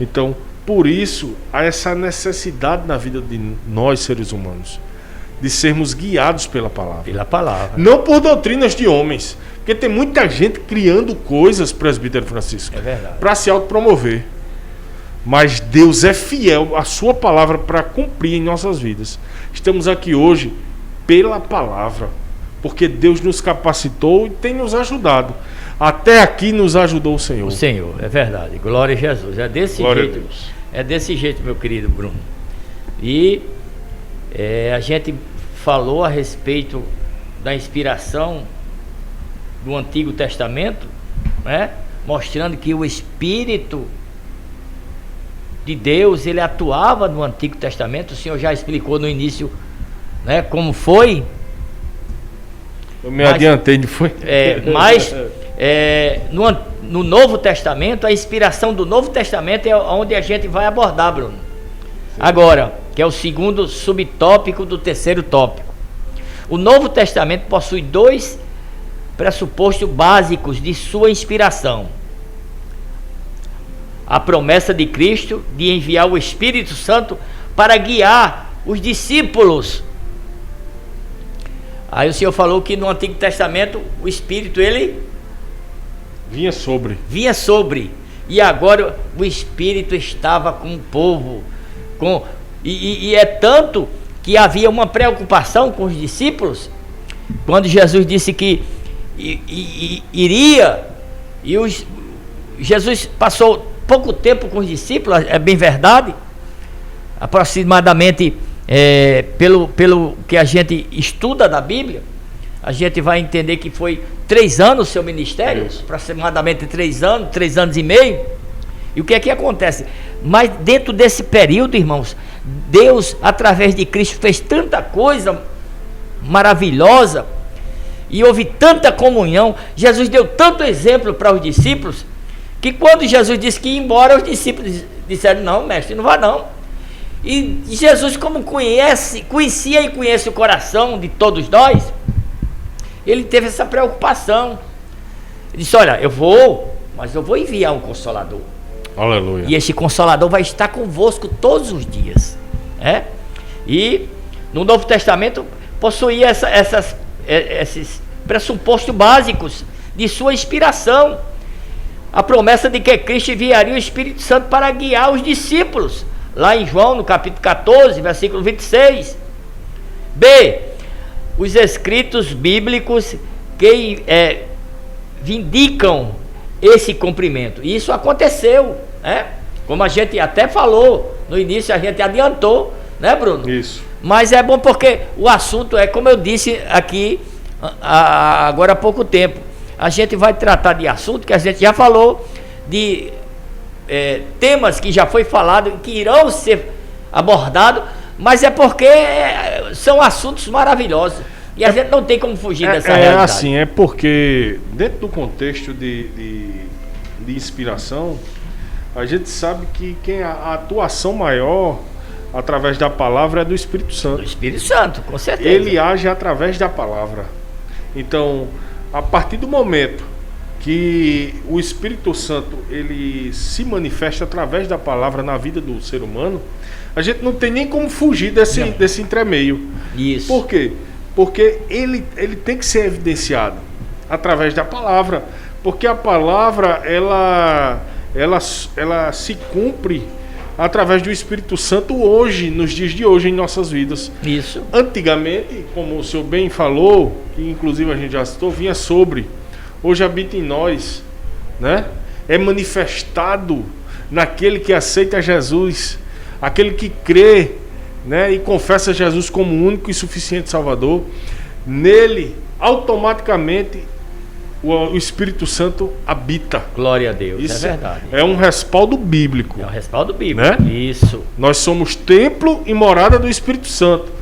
Então, por isso, há essa necessidade na vida de nós, seres humanos, de sermos guiados pela palavra. Pela palavra. Não por doutrinas de homens. Porque tem muita gente criando coisas, presbítero Francisco, para se autopromover. Mas Deus é fiel à sua palavra para cumprir em nossas vidas. Estamos aqui hoje pela palavra, porque Deus nos capacitou e tem nos ajudado. Até aqui nos ajudou o Senhor. O Senhor, é verdade. Glória a Jesus. É desse jeito. É desse jeito, meu querido Bruno. E a gente falou a respeito da inspiração do Antigo Testamento, né? Mostrando que o Espírito de Deus, ele atuava no Antigo Testamento. O Senhor já explicou no início, né, como foi. Eu me adiantei, não foi? Mas no Novo Testamento, a inspiração do Novo Testamento é onde a gente vai abordar, Bruno. Sim. Agora, que é o segundo subtópico do terceiro tópico. O Novo Testamento possui dois pressupostos básicos de sua inspiração: a promessa de Cristo de enviar o Espírito Santo para guiar os discípulos. Aí o Senhor falou que no Antigo Testamento o Espírito, ele vinha sobre, e agora o Espírito estava com o povo, e é tanto que havia uma preocupação com os discípulos, quando Jesus disse que iria, Jesus passou pouco tempo com os discípulos, é bem verdade, aproximadamente, pelo que a gente estuda da Bíblia, a gente vai entender que foi 3 anos o seu ministério, aproximadamente 3 anos e meio. E o que é que acontece? Mas dentro desse período, irmãos, Deus, através de Cristo, fez tanta coisa maravilhosa, e houve tanta comunhão. Jesus deu tanto exemplo para os discípulos, que quando Jesus disse que ia embora, os discípulos disseram: não, mestre, não vá não. E Jesus, como conhecia e conhece o coração de todos nós, ele teve essa preocupação. Ele disse: olha, eu vou, mas eu vou enviar um Consolador. Aleluia. E esse Consolador vai estar convosco todos os dias. E no Novo Testamento possuía esses pressupostos básicos de sua inspiração: a promessa de que Cristo enviaria o Espírito Santo para guiar os discípulos, lá em João, no capítulo 14, versículo 26. B, os escritos bíblicos que vindicam esse cumprimento. E isso aconteceu, né? Como a gente até falou no início, a gente adiantou, né, Bruno? Isso. Mas é bom porque o assunto é, como eu disse aqui agora há pouco tempo, a gente vai tratar de assunto que a gente já falou, de temas que já foi falado, que irão ser abordados, mas é porque são assuntos maravilhosos e a gente não tem como fugir dessa realidade. Assim, é porque dentro do contexto de inspiração, a gente sabe que a atuação maior através da palavra é do Espírito Santo. Do Espírito Santo, com certeza. Ele age através da palavra. Então, a partir do momento que o Espírito Santo ele se manifesta através da palavra na vida do ser humano, a gente não tem nem como fugir desse entremeio. Isso. Por quê? Porque ele tem que ser evidenciado através da palavra, porque a palavra ela se cumpre através do Espírito Santo hoje, nos dias de hoje, em nossas vidas. Isso. Antigamente, como o senhor bem falou, que inclusive a gente já citou, vinha sobre. Hoje habita em nós, né? É manifestado naquele que aceita Jesus, aquele que crê, né? E confessa Jesus como único e suficiente Salvador. Nele, automaticamente, o Espírito Santo habita. Glória a Deus, Isso é verdade. É um respaldo bíblico. É um respaldo bíblico, né? Isso. Nós somos templo e morada do Espírito Santo.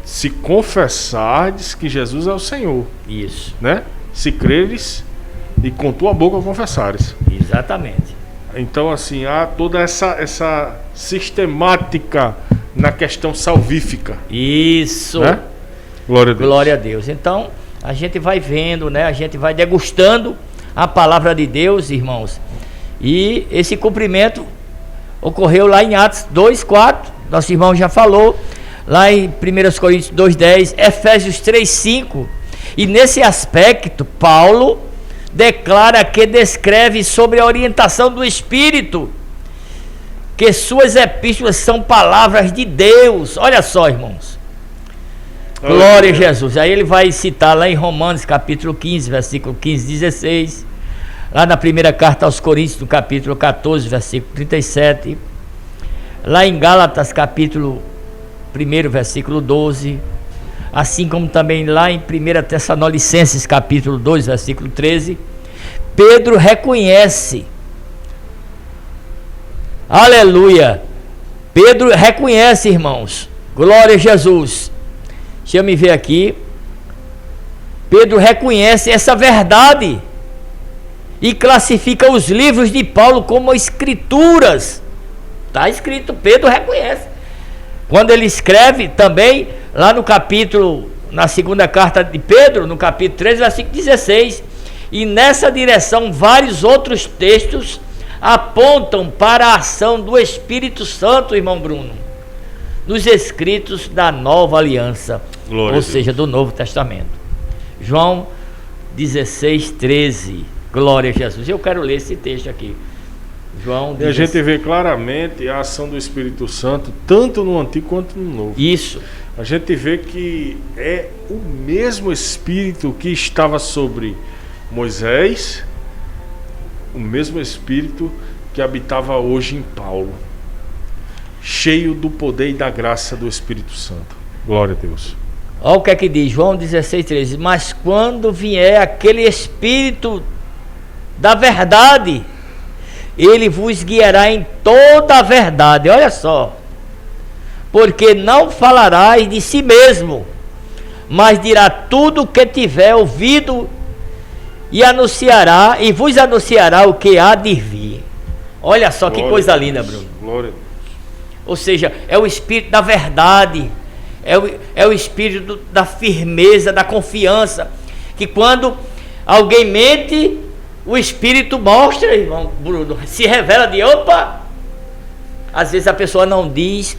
Se confessardes que Jesus é o Senhor. Isso. Né? Se creres e com tua boca confessares. Exatamente. Então, assim, há toda essa sistemática na questão salvífica. Isso. Né? Glória a Deus. Glória a Deus. Então, a gente vai vendo, né? A gente vai degustando a palavra de Deus, irmãos. E esse cumprimento ocorreu lá em Atos 2:4. Nosso irmão já falou. Lá em 1 Coríntios 2:10, Efésios 3:5. E nesse aspecto, Paulo declara que descreve sobre a orientação do Espírito, que suas epístolas são palavras de Deus. Olha só, irmãos. Glória a Jesus. Aí ele vai citar lá em Romanos capítulo 15, versículo 15, 16. Lá na primeira carta aos Coríntios, no capítulo 14, versículo 37. Lá em Gálatas capítulo 1, versículo 12. Assim como também lá em 1 Tessalonicenses capítulo 2, versículo 13. Pedro reconhece. Aleluia. Pedro reconhece, irmãos. Glória a Jesus. Deixa eu me ver aqui. Pedro reconhece essa verdade e classifica os livros de Paulo como escrituras. Está escrito, Pedro reconhece. Quando ele escreve também, lá no capítulo, na segunda carta de Pedro, no capítulo 13, versículo 16, e nessa direção vários outros textos apontam para a ação do Espírito Santo, irmão Bruno, nos escritos da Nova Aliança, Glória ou seja, do Novo Testamento. João 16:13, glória a Jesus. Eu quero ler esse texto aqui. João 16. E a gente vê claramente a ação do Espírito Santo, tanto no Antigo quanto no Novo. Isso. A gente vê que é o mesmo Espírito que estava sobre Moisés, o mesmo Espírito que habitava hoje em Paulo, cheio do poder e da graça do Espírito Santo. Glória a Deus. Olha o que é que diz, João 16:13. Mas quando vier aquele Espírito da verdade, ele vos guiará em toda a verdade. Olha só. Porque não falarás de si mesmo, mas dirá tudo o que tiver ouvido e anunciará, e vos anunciará o que há de vir. Olha só que coisa linda, Bruno. Glória a Deus. Ou seja, é o Espírito da verdade, é o Espírito da firmeza, da confiança, que quando alguém mente, o Espírito mostra, irmão Bruno, se revela de opa. Às vezes a pessoa não diz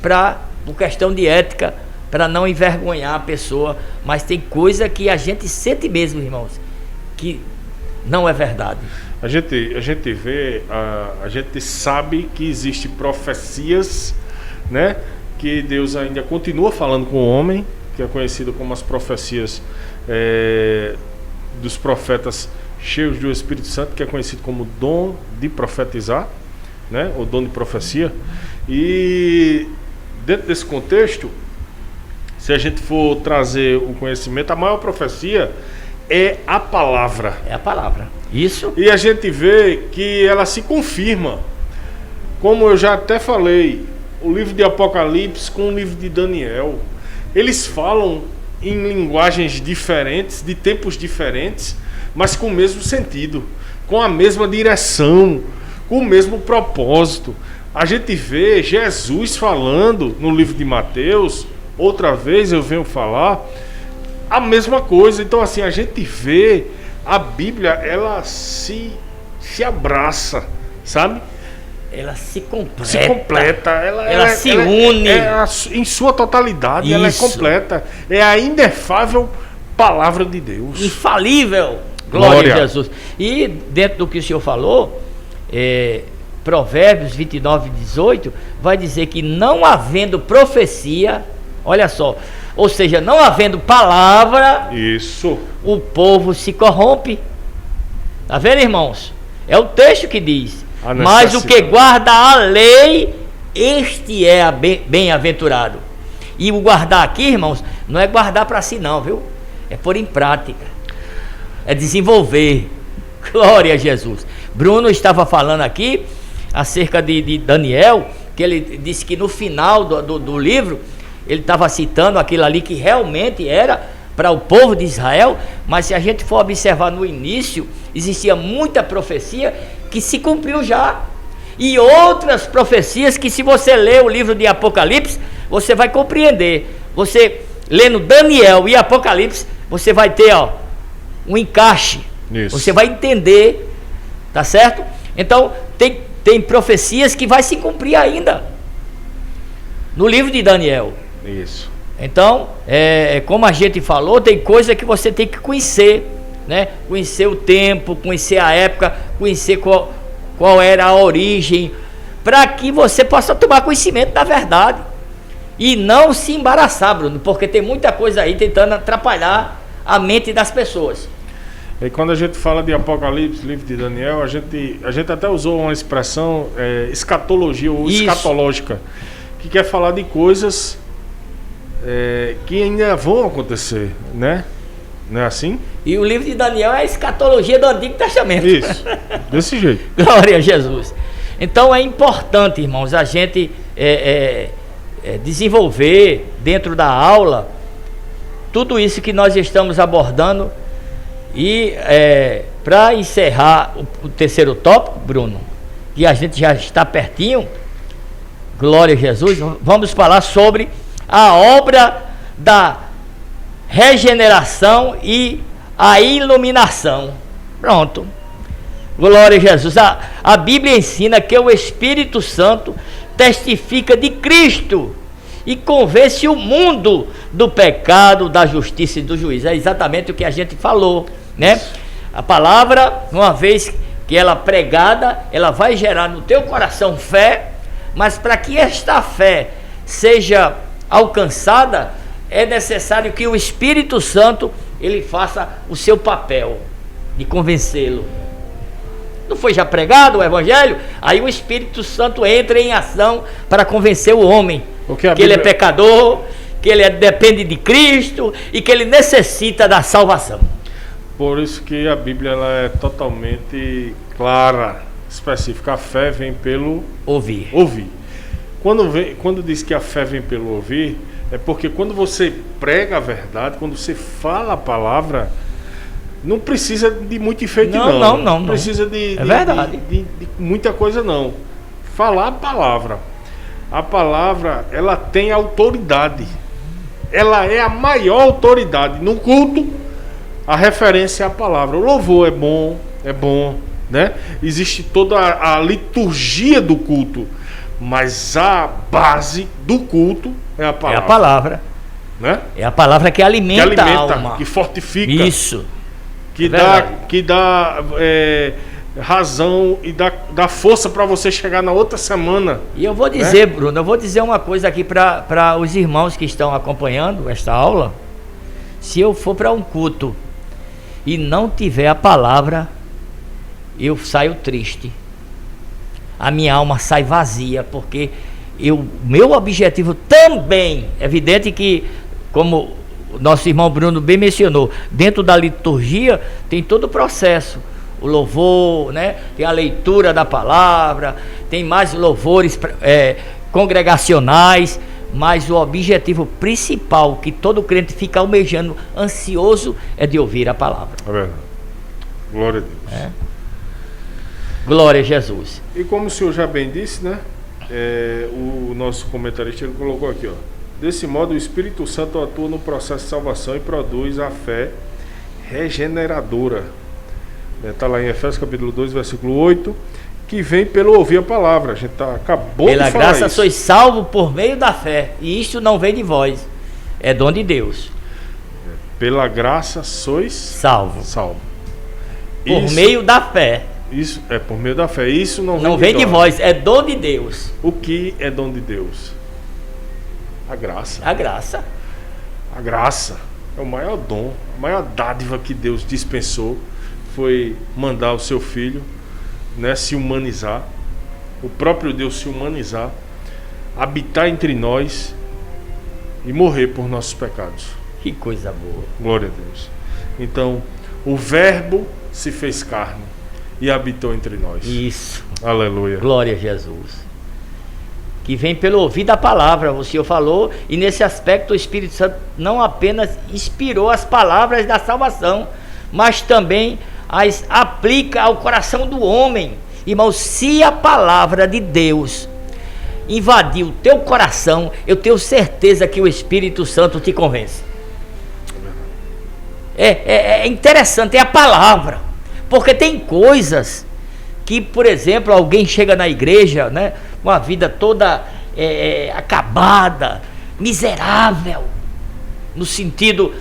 por questão de ética, para não envergonhar a pessoa, mas tem coisa que a gente sente mesmo, irmãos, que não é verdade. A gente vê, a gente sabe que existem profecias, né, que Deus ainda continua falando com o homem, que é conhecido como as profecias dos profetas cheios do Espírito Santo, que é conhecido como dom de profetizar, né, ou dom de profecia. E dentro desse contexto, se a gente for trazer o conhecimento, a maior profecia é a palavra. É a palavra. Isso. E a gente vê que ela se confirma. Como eu já até falei, o livro de Apocalipse com o livro de Daniel, eles falam em linguagens diferentes, de tempos diferentes, mas com o mesmo sentido, com a mesma direção, com o mesmo propósito. A gente vê Jesus falando no livro de Mateus, outra vez eu venho falar a mesma coisa. Então assim, a gente vê a Bíblia, ela se abraça, sabe? Ela se completa. Se completa, ela se une. Em sua totalidade. Isso. Ela é completa. É a inefável palavra de Deus. Infalível. Glória a Jesus. E dentro do que o senhor falou, Provérbios 29:18 vai dizer que não havendo profecia, olha só, ou seja, não havendo palavra, isso, o povo se corrompe. Tá vendo, irmãos? É o texto que diz: mas o que guarda a lei, este é bem-aventurado. E o guardar aqui, irmãos, não é guardar para si não, viu? É pôr em prática. é desenvolver. Glória a Jesus. Bruno estava falando aqui acerca de Daniel, que ele disse que no final do livro, ele estava citando aquilo ali que realmente era para o povo de Israel, mas se a gente for observar no início, existia muita profecia que se cumpriu já, e outras profecias que, se você ler o livro de Apocalipse, você vai compreender. Você lendo Daniel e Apocalipse, você vai ter um encaixe. Isso. Você vai entender, tá certo? Então tem profecias que vai se cumprir ainda no livro de Daniel. Isso. Então, como a gente falou, tem coisa que você tem que conhecer, né? Conhecer o tempo, conhecer a época, conhecer qual era a origem, para que você possa tomar conhecimento da verdade e não se embaraçar, Bruno, porque tem muita coisa aí tentando atrapalhar a mente das pessoas. E quando a gente fala de Apocalipse, livro de Daniel, a gente até usou uma expressão escatologia ou escatológica, que quer falar de coisas que ainda vão acontecer, né? Não é assim? E o livro de Daniel é a escatologia do Antigo Testamento. Isso, desse jeito. Glória a Jesus. Então é importante, irmãos, a gente desenvolver dentro da aula tudo isso que nós estamos abordando. E para encerrar o terceiro tópico, Bruno, que a gente já está pertinho, glória a Jesus, vamos falar sobre a obra da regeneração e a iluminação. Pronto. Glória a Jesus. A Bíblia ensina que o Espírito Santo testifica de Cristo e convence o mundo do pecado, da justiça e do juízo. É exatamente o que a gente falou, né? A palavra, uma vez que ela pregada, ela vai gerar no teu coração fé, mas para que esta fé seja alcançada, é necessário que o Espírito Santo ele faça o seu papel de convencê-lo. Não foi já pregado o Evangelho? Aí o Espírito Santo entra em ação para convencer o homem que ele é pecador, que ele depende de Cristo e que ele necessita da salvação. Por isso que a Bíblia ela é totalmente clara, específica. A fé vem pelo ouvir. Quando diz que a fé vem pelo ouvir, é porque quando você prega a verdade, quando você fala a palavra, não precisa de muito enfeite, não precisa de muita coisa, não. Falar a palavra. A palavra, ela tem autoridade. Ela é a maior autoridade. No culto, a referência é a palavra. O louvor é bom, né? Existe toda a liturgia do culto, mas a base do culto é a palavra. É a palavra. Né? É a palavra que alimenta a alma. Que fortifica. Isso. Que dá razão e dá força para você chegar na outra semana. E eu vou dizer, né? Bruno, eu vou dizer uma coisa aqui para os irmãos que estão acompanhando esta aula. Se eu for para um culto e não tiver a palavra, eu saio triste. A minha alma sai vazia, porque meu objetivo também, é evidente que, como o nosso irmão Bruno bem mencionou, dentro da liturgia tem todo o processo, o louvor, né? Tem a leitura da palavra, tem mais louvores congregacionais, mas o objetivo principal que todo crente fica almejando, ansioso, é de ouvir a palavra. É verdade. Glória a Deus. Glória a Jesus. E como o senhor já bem disse, né? O nosso comentarista ele colocou aqui, ó. Desse modo, o Espírito Santo atua no processo de salvação e produz a fé regeneradora. Está lá em Efésios capítulo 2, versículo 8, que vem pelo ouvir a palavra. A gente acabou de falar isso. Pela graça sois salvos por meio da fé, e isto não vem de vós, é dom de Deus. Pela graça sois salvos. Por Isso, meio da fé. Isso é por meio da fé. Isso não vem de vós, é dom de Deus. O que é dom de Deus? A graça. A graça. A graça é o maior dom, a maior dádiva que Deus dispensou foi mandar o seu filho, né, se humanizar, o próprio Deus se humanizar, habitar entre nós e morrer por nossos pecados. Que coisa boa. Glória a Deus. Então, O Verbo se fez carne e habitou entre nós. Isso. Aleluia. Glória a Jesus. Que vem pelo ouvir da palavra, o Senhor falou, e nesse aspecto o Espírito Santo não apenas inspirou as palavras da salvação, mas também as aplica ao coração do homem. Irmão, se a palavra de Deus invadir o teu coração, eu tenho certeza que o Espírito Santo te convence. É interessante, é a palavra, porque tem coisas que, por exemplo, alguém chega na igreja, né, uma vida toda acabada, miserável, no sentido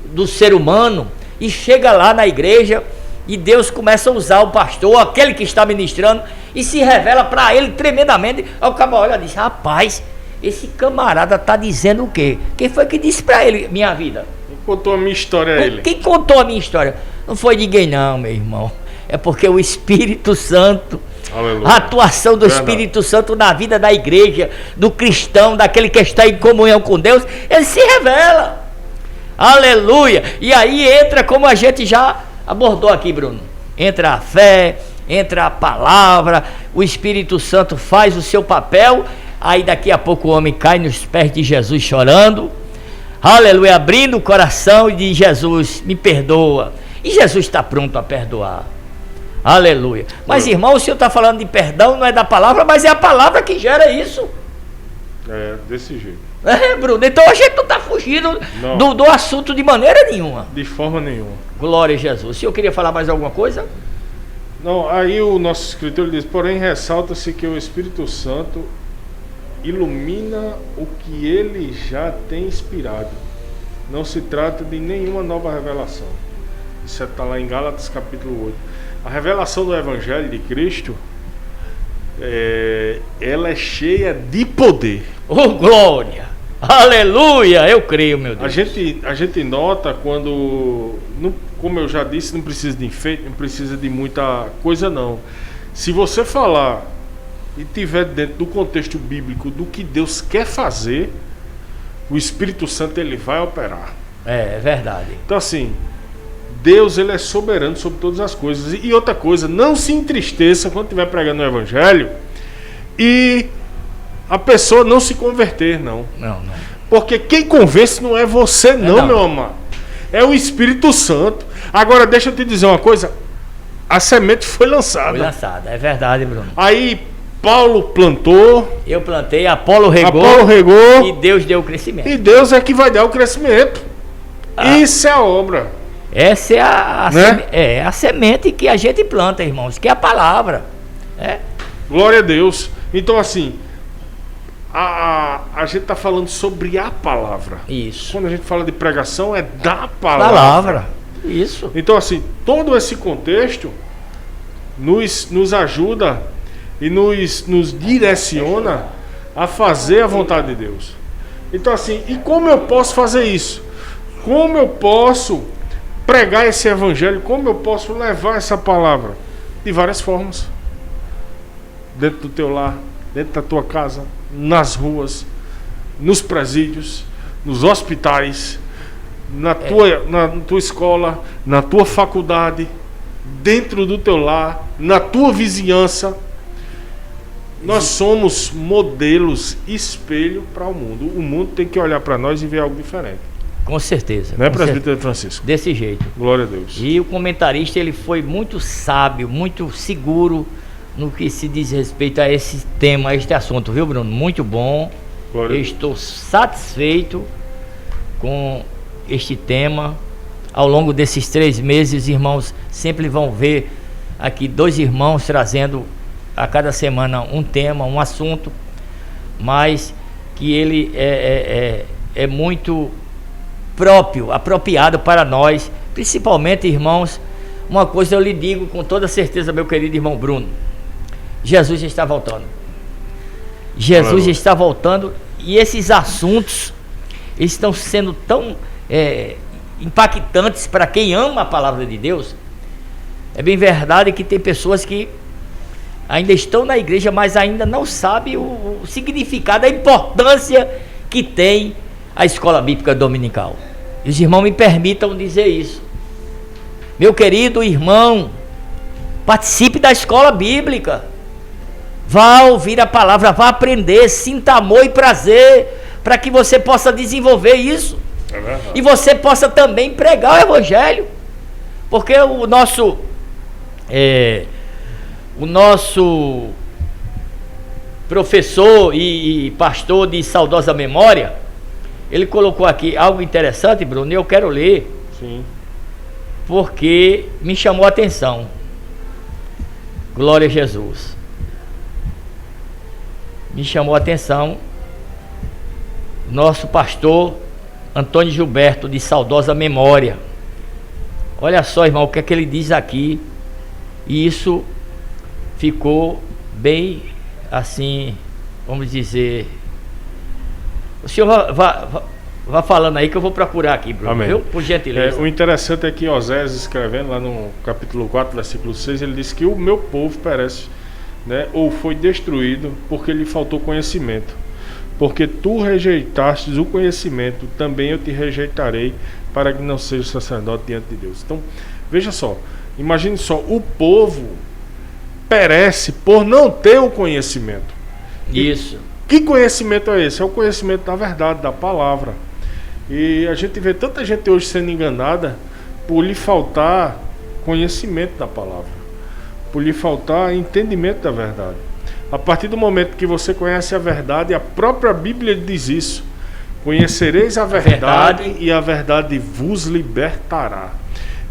do ser humano, e chega lá na igreja e Deus começa a usar o pastor, aquele que está ministrando, e se revela para ele tremendamente. Aí o cara olha e diz: rapaz, esse camarada está dizendo o quê? Quem foi que disse para ele minha vida? Quem contou a minha história a ele? Quem contou a minha história? Não foi ninguém não, meu irmão. É porque o Espírito Santo, aleluia, a atuação do Espírito Santo na vida da igreja, do cristão, daquele que está em comunhão com Deus, ele se revela. Aleluia. E aí entra, como a gente já abordou aqui, Bruno, entra a fé, entra a palavra, o Espírito Santo faz o seu papel. Aí daqui a pouco o homem cai nos pés de Jesus chorando, aleluia, abrindo o coração e diz: Jesus, me perdoa. E Jesus está pronto a perdoar. Aleluia. Mas irmão, o senhor está falando de perdão, não é da palavra, mas é a palavra que gera isso. É, desse jeito. Bruno, então a gente não está fugindo do assunto de maneira nenhuma. De forma nenhuma. Glória a Jesus. O senhor queria falar mais alguma coisa? Não, aí o nosso escritor diz: porém ressalta-se que o Espírito Santo ilumina o que ele já tem inspirado. Não se trata de nenhuma nova revelação. Isso está lá em Gálatas capítulo 8. A revelação do Evangelho de Cristo, ela é cheia de poder. Oh, glória! Aleluia! Eu creio, meu Deus. A gente nota quando, como eu já disse, não precisa de enfeite, não precisa de muita coisa não. Se você falar e tiver dentro do contexto bíblico do que Deus quer fazer, o Espírito Santo ele vai operar. É verdade. Então assim, Deus ele é soberano sobre todas as coisas. E outra coisa, não se entristeça quando estiver pregando o Evangelho e a pessoa não se converter, não. Não. Porque quem convence não é você não, meu amado. É o Espírito Santo. Agora deixa eu te dizer uma coisa, a semente foi lançada. Foi lançada, é verdade, Bruno. Aí Paulo plantou, eu plantei, Apolo regou e Deus deu o crescimento. E Deus é que vai dar o crescimento. Isso é a obra. Essa é a semente que a gente planta, irmãos, que é a palavra. Glória a Deus. Então assim, a gente está falando sobre a palavra. Isso. Quando a gente fala de pregação, é da palavra. Isso. Então assim, todo esse contexto nos ajuda e nos direciona a fazer a vontade de Deus. Então assim, e como eu posso fazer isso? Como eu posso pregar esse evangelho? Como eu posso levar essa palavra? De várias formas. Dentro do teu lar, dentro da tua casa, nas ruas, nos presídios, nos hospitais, na tua escola, na tua faculdade, dentro do teu lar, na tua vizinhança. Nós somos modelos, espelho para o mundo. O mundo tem que olhar para nós e ver algo diferente. Com certeza. Não é, presbítero Francisco? Desse jeito. Glória a Deus. E o comentarista, ele foi muito sábio, muito seguro no que se diz respeito a esse tema, a este assunto, viu, Bruno? Muito bom. Glória. Eu estou satisfeito com este tema. Ao longo desses 3 meses, irmãos, sempre vão ver aqui 2 irmãos trazendo a cada semana um tema, um assunto, mas que ele é muito apropriado para nós, principalmente, irmãos. Uma coisa eu lhe digo com toda certeza, meu querido irmão Bruno: Jesus está voltando. Jesus está voltando, e esses assuntos eles estão sendo tão impactantes para quem ama a palavra de Deus. É bem verdade que tem pessoas que ainda estão na igreja, mas ainda não sabem o significado, a importância que tem a escola bíblica dominical. E os irmãos me permitam dizer isso. Meu querido irmão, participe da escola bíblica. Vá ouvir a palavra, vá aprender, sinta amor e prazer, para que você possa desenvolver isso. E você possa também pregar o evangelho. Porque o nosso professor e pastor de saudosa memória, ele colocou aqui algo interessante, Bruno, e eu quero ler. Sim. Porque me chamou a atenção. Glória a Jesus. Me chamou a atenção nosso pastor Antônio Gilberto, de saudosa memória. Olha só, irmão, o que é que ele diz aqui. E isso ficou bem assim, vamos dizer. O senhor vá falando aí que eu vou procurar aqui, Bruno. Amém. Viu? Por gentileza. O interessante é que Osés, escrevendo lá no capítulo 4, versículo 6, ele diz que o meu povo perece, né, ou foi destruído porque lhe faltou conhecimento. Porque tu rejeitastes o conhecimento, também eu te rejeitarei, para que não seja sacerdote diante de Deus. Então, veja só, imagine só, o povo perece por não ter o conhecimento. Isso. Que conhecimento é esse? É o conhecimento da verdade, da palavra. E a gente vê tanta gente hoje sendo enganada por lhe faltar conhecimento da palavra, por lhe faltar entendimento da verdade. A partir do momento que você conhece a verdade, a própria Bíblia diz isso: conhecereis a verdade e a verdade vos libertará.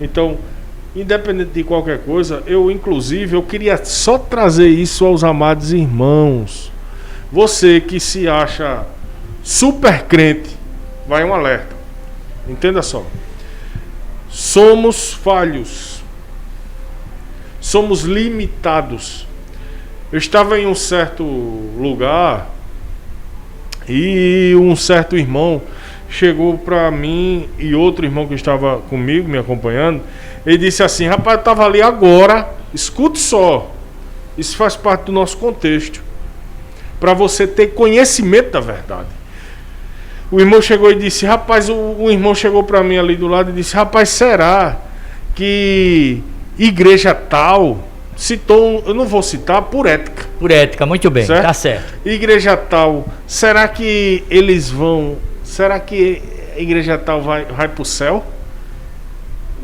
Então, independente de qualquer coisa, eu queria só trazer isso aos amados irmãos. Você que se acha super crente, vai um alerta. Entenda só. Somos falhos. Somos limitados. Eu estava em um certo lugar e um certo irmão chegou para mim e outro irmão que estava comigo, me acompanhando, ele disse assim: rapaz, eu estava ali agora, escute só, isso faz parte do nosso contexto, para você ter conhecimento da verdade. O irmão chegou e disse: rapaz, o irmão chegou para mim ali do lado e disse: rapaz, será que igreja tal, citou, eu não vou citar por ética. Por ética, muito bem, certo? Tá certo. Igreja tal, será que eles vão, será que a igreja tal vai para o céu?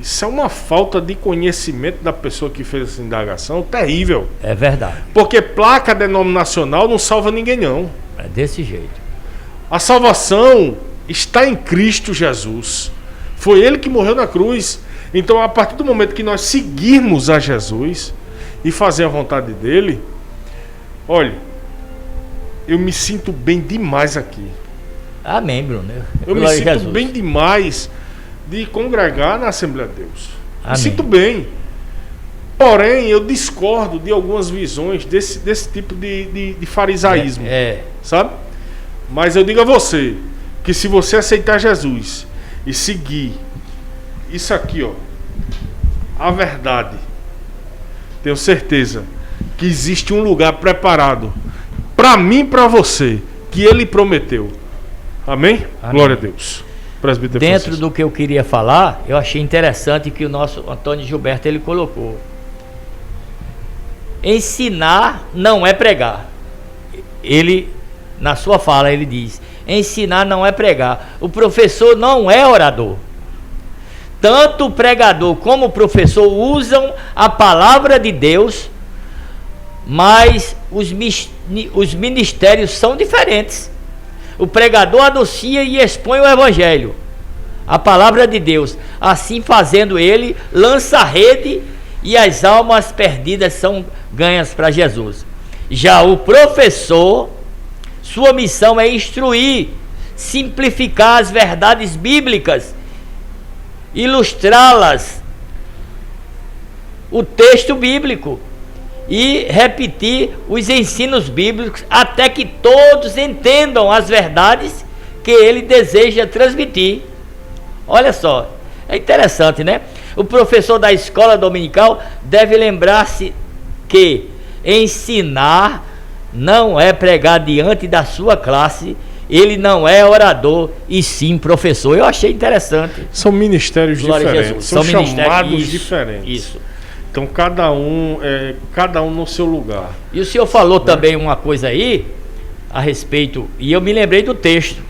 Isso é uma falta de conhecimento da pessoa que fez essa indagação terrível. É verdade. Porque placa denominacional não salva ninguém, não. É desse jeito. A salvação está em Cristo Jesus. Foi Ele que morreu na cruz. Então, a partir do momento que nós seguirmos a Jesus e fazer a vontade dEle, olha, eu me sinto bem demais aqui. Amém, Bruno. Eu me sinto bem demais de congregar na Assembleia de Deus. Amém. Me sinto bem. Porém, eu discordo de algumas visões desse tipo de farisaísmo. Sabe? Mas eu digo a você que se você aceitar Jesus e seguir isso aqui, ó, a verdade, tenho certeza que existe um lugar preparado para mim e para você, que Ele prometeu. Amém? Amém. Glória a Deus. Presbítero Dentro Francisco. do que eu queria falar, eu achei interessante que o nosso Antônio Gilberto ele colocou: ensinar não é pregar. Ele, na sua fala, ele diz: ensinar não é pregar. O professor não é orador. Tanto o pregador como o professor usam a palavra de Deus, mas os ministérios são diferentes. O pregador anuncia e expõe o evangelho, a palavra de Deus. Assim fazendo, ele lança a rede e as almas perdidas são ganhas para Jesus. Já o professor, sua missão é instruir, simplificar as verdades bíblicas, ilustrá-las, o texto bíblico, e repetir os ensinos bíblicos até que todos entendam as verdades que ele deseja transmitir. Olha só, é interessante, né? O professor da escola dominical deve lembrar-se que ensinar não é pregar diante da sua classe ele não é orador e sim professor. Eu achei interessante. São ministérios diferentes, são chamados isso, diferentes. Isso. Então cada um no seu lugar. E o senhor falou também uma coisa aí a respeito, e eu me lembrei do texto,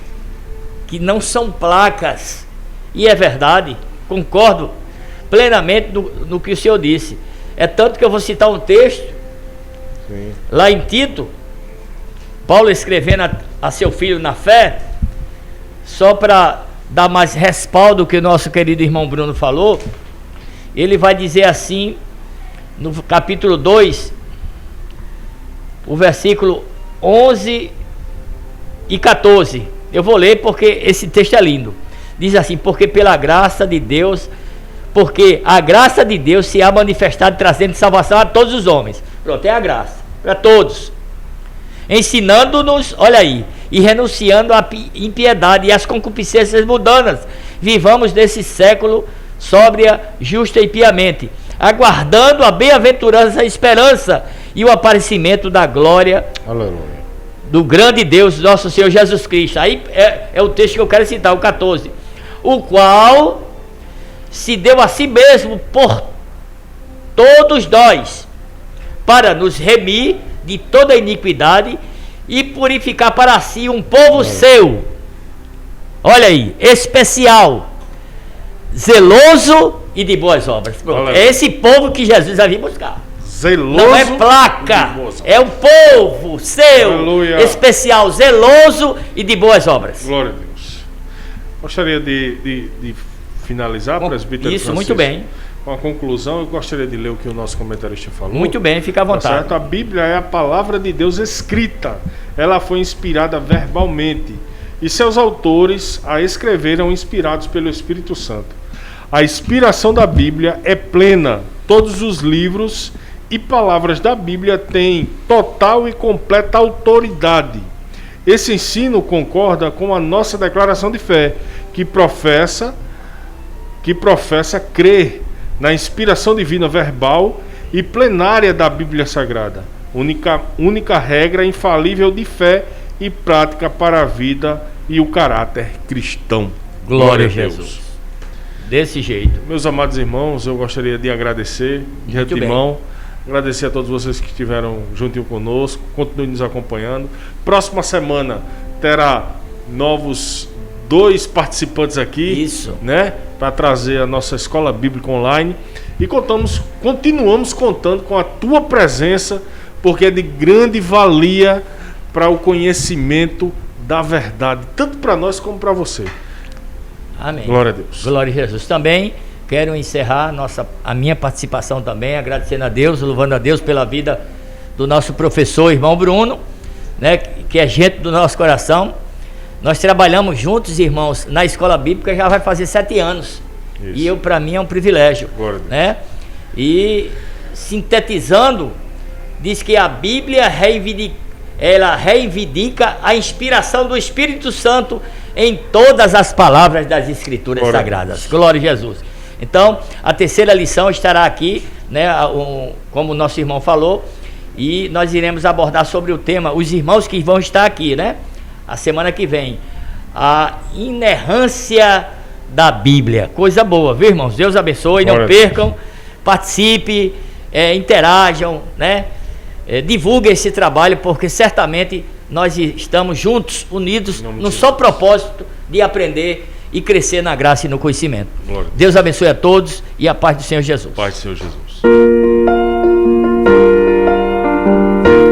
que não são placas, e é verdade, concordo plenamente no que o senhor disse. É tanto que eu vou citar um texto, sim, lá em Tito, Paulo escrevendo a seu filho na fé, só para dar mais respaldo ao que o nosso querido irmão Bruno falou. Ele vai dizer assim, no capítulo 2, o versículo 11 e 14. Eu vou ler porque esse texto é lindo. Diz assim: porque pela graça de Deus, porque a graça de Deus se há manifestado, trazendo salvação a todos os homens. Pronto, é a graça, para todos. Ensinando-nos, olha aí, e renunciando à impiedade e às concupiscências mundanas, vivamos nesse século sóbria, justa e piamente, aguardando a bem-aventurança, a esperança e o aparecimento da glória, aleluia, do grande Deus, nosso Senhor Jesus Cristo. Aí é o texto que eu quero citar, o 14. O qual se deu a si mesmo por todos nós, para nos remir de toda iniquidade e purificar para si um povo seu, olha aí, especial, zeloso e de boas obras. Pronto, é esse povo que Jesus vai vir buscar. Zeloso, não é placa, é um povo seu, aleluia, especial, zeloso e de boas obras. Glória a Deus. Gostaria de finalizar, presbítero isso, Francisco, muito bem. Com a conclusão, eu gostaria de ler o que o nosso comentarista falou. Muito bem, fica à vontade. Tá certo? A Bíblia é a palavra de Deus escrita. Ela foi inspirada verbalmente. E seus autores a escreveram inspirados pelo Espírito Santo. A inspiração da Bíblia é plena. Todos os livros e palavras da Bíblia têm total e completa autoridade. Esse ensino concorda com a nossa declaração de fé, que professa crer na inspiração divina verbal e plenária da Bíblia Sagrada, única regra infalível de fé e prática para a vida e o caráter cristão. Glória a Jesus. Desse jeito. Meus amados irmãos, eu gostaria de agradecer de antemão, agradecer a todos vocês que estiveram juntinho conosco, continuem nos acompanhando. Próxima semana terá novos 2 participantes aqui, isso, né, para trazer a nossa escola bíblica online, e continuamos contando com a tua presença, porque é de grande valia para o conhecimento da verdade, tanto para nós como para você. Amém. Glória a Deus. Glória a Jesus. Também quero encerrar a minha participação também, agradecendo a Deus, louvando a Deus pela vida do nosso professor, irmão Bruno, né, que é gente do nosso coração. Nós trabalhamos juntos, irmãos, na escola bíblica, já vai fazer 7 anos. Isso. E para mim é um privilégio, né? E sintetizando, diz que a Bíblia reivindica a inspiração do Espírito Santo em todas as palavras das Escrituras sagradas. Glória a Jesus. Então, a terceira lição estará aqui, né? Como o nosso irmão falou, e nós iremos abordar sobre o tema, os irmãos que vão estar aqui, né? A semana que vem, a inerrância da Bíblia. Coisa boa, viu, irmãos? Deus abençoe, não percam, participe, interajam, né? Divulguem esse trabalho, porque certamente nós estamos juntos, unidos, num só propósito de aprender e crescer na graça e no conhecimento. Glória. Deus abençoe a todos e a paz do Senhor Jesus. Paz do Senhor Jesus.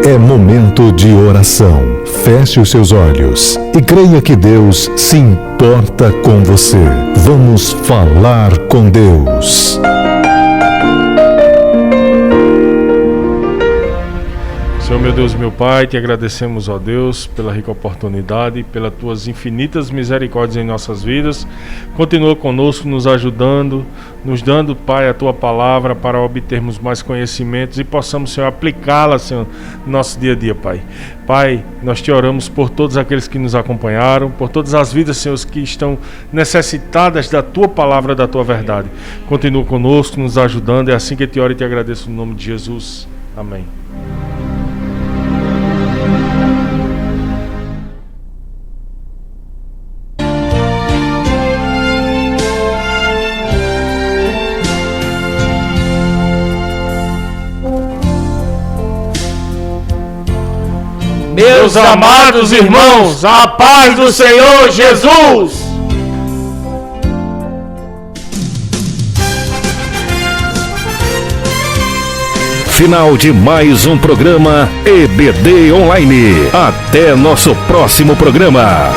É momento de oração. Feche os seus olhos e creia que Deus se importa com você. Vamos falar com Deus. Senhor, meu Deus e meu Pai, te agradecemos, ó Deus, pela rica oportunidade, pelas tuas infinitas misericórdias em nossas vidas. Continua conosco, nos ajudando, nos dando, Pai, a tua palavra para obtermos mais conhecimentos e possamos, Senhor, aplicá-la, Senhor, no nosso dia a dia, Pai. Pai, nós te oramos por todos aqueles que nos acompanharam, por todas as vidas, Senhor, que estão necessitadas da tua palavra, da tua verdade. Continua conosco, nos ajudando. É assim que eu te oro e te agradeço no nome de Jesus. Amém. Meus amados irmãos, a paz do Senhor Jesus. Final de mais um programa EBD Online. Até nosso próximo programa.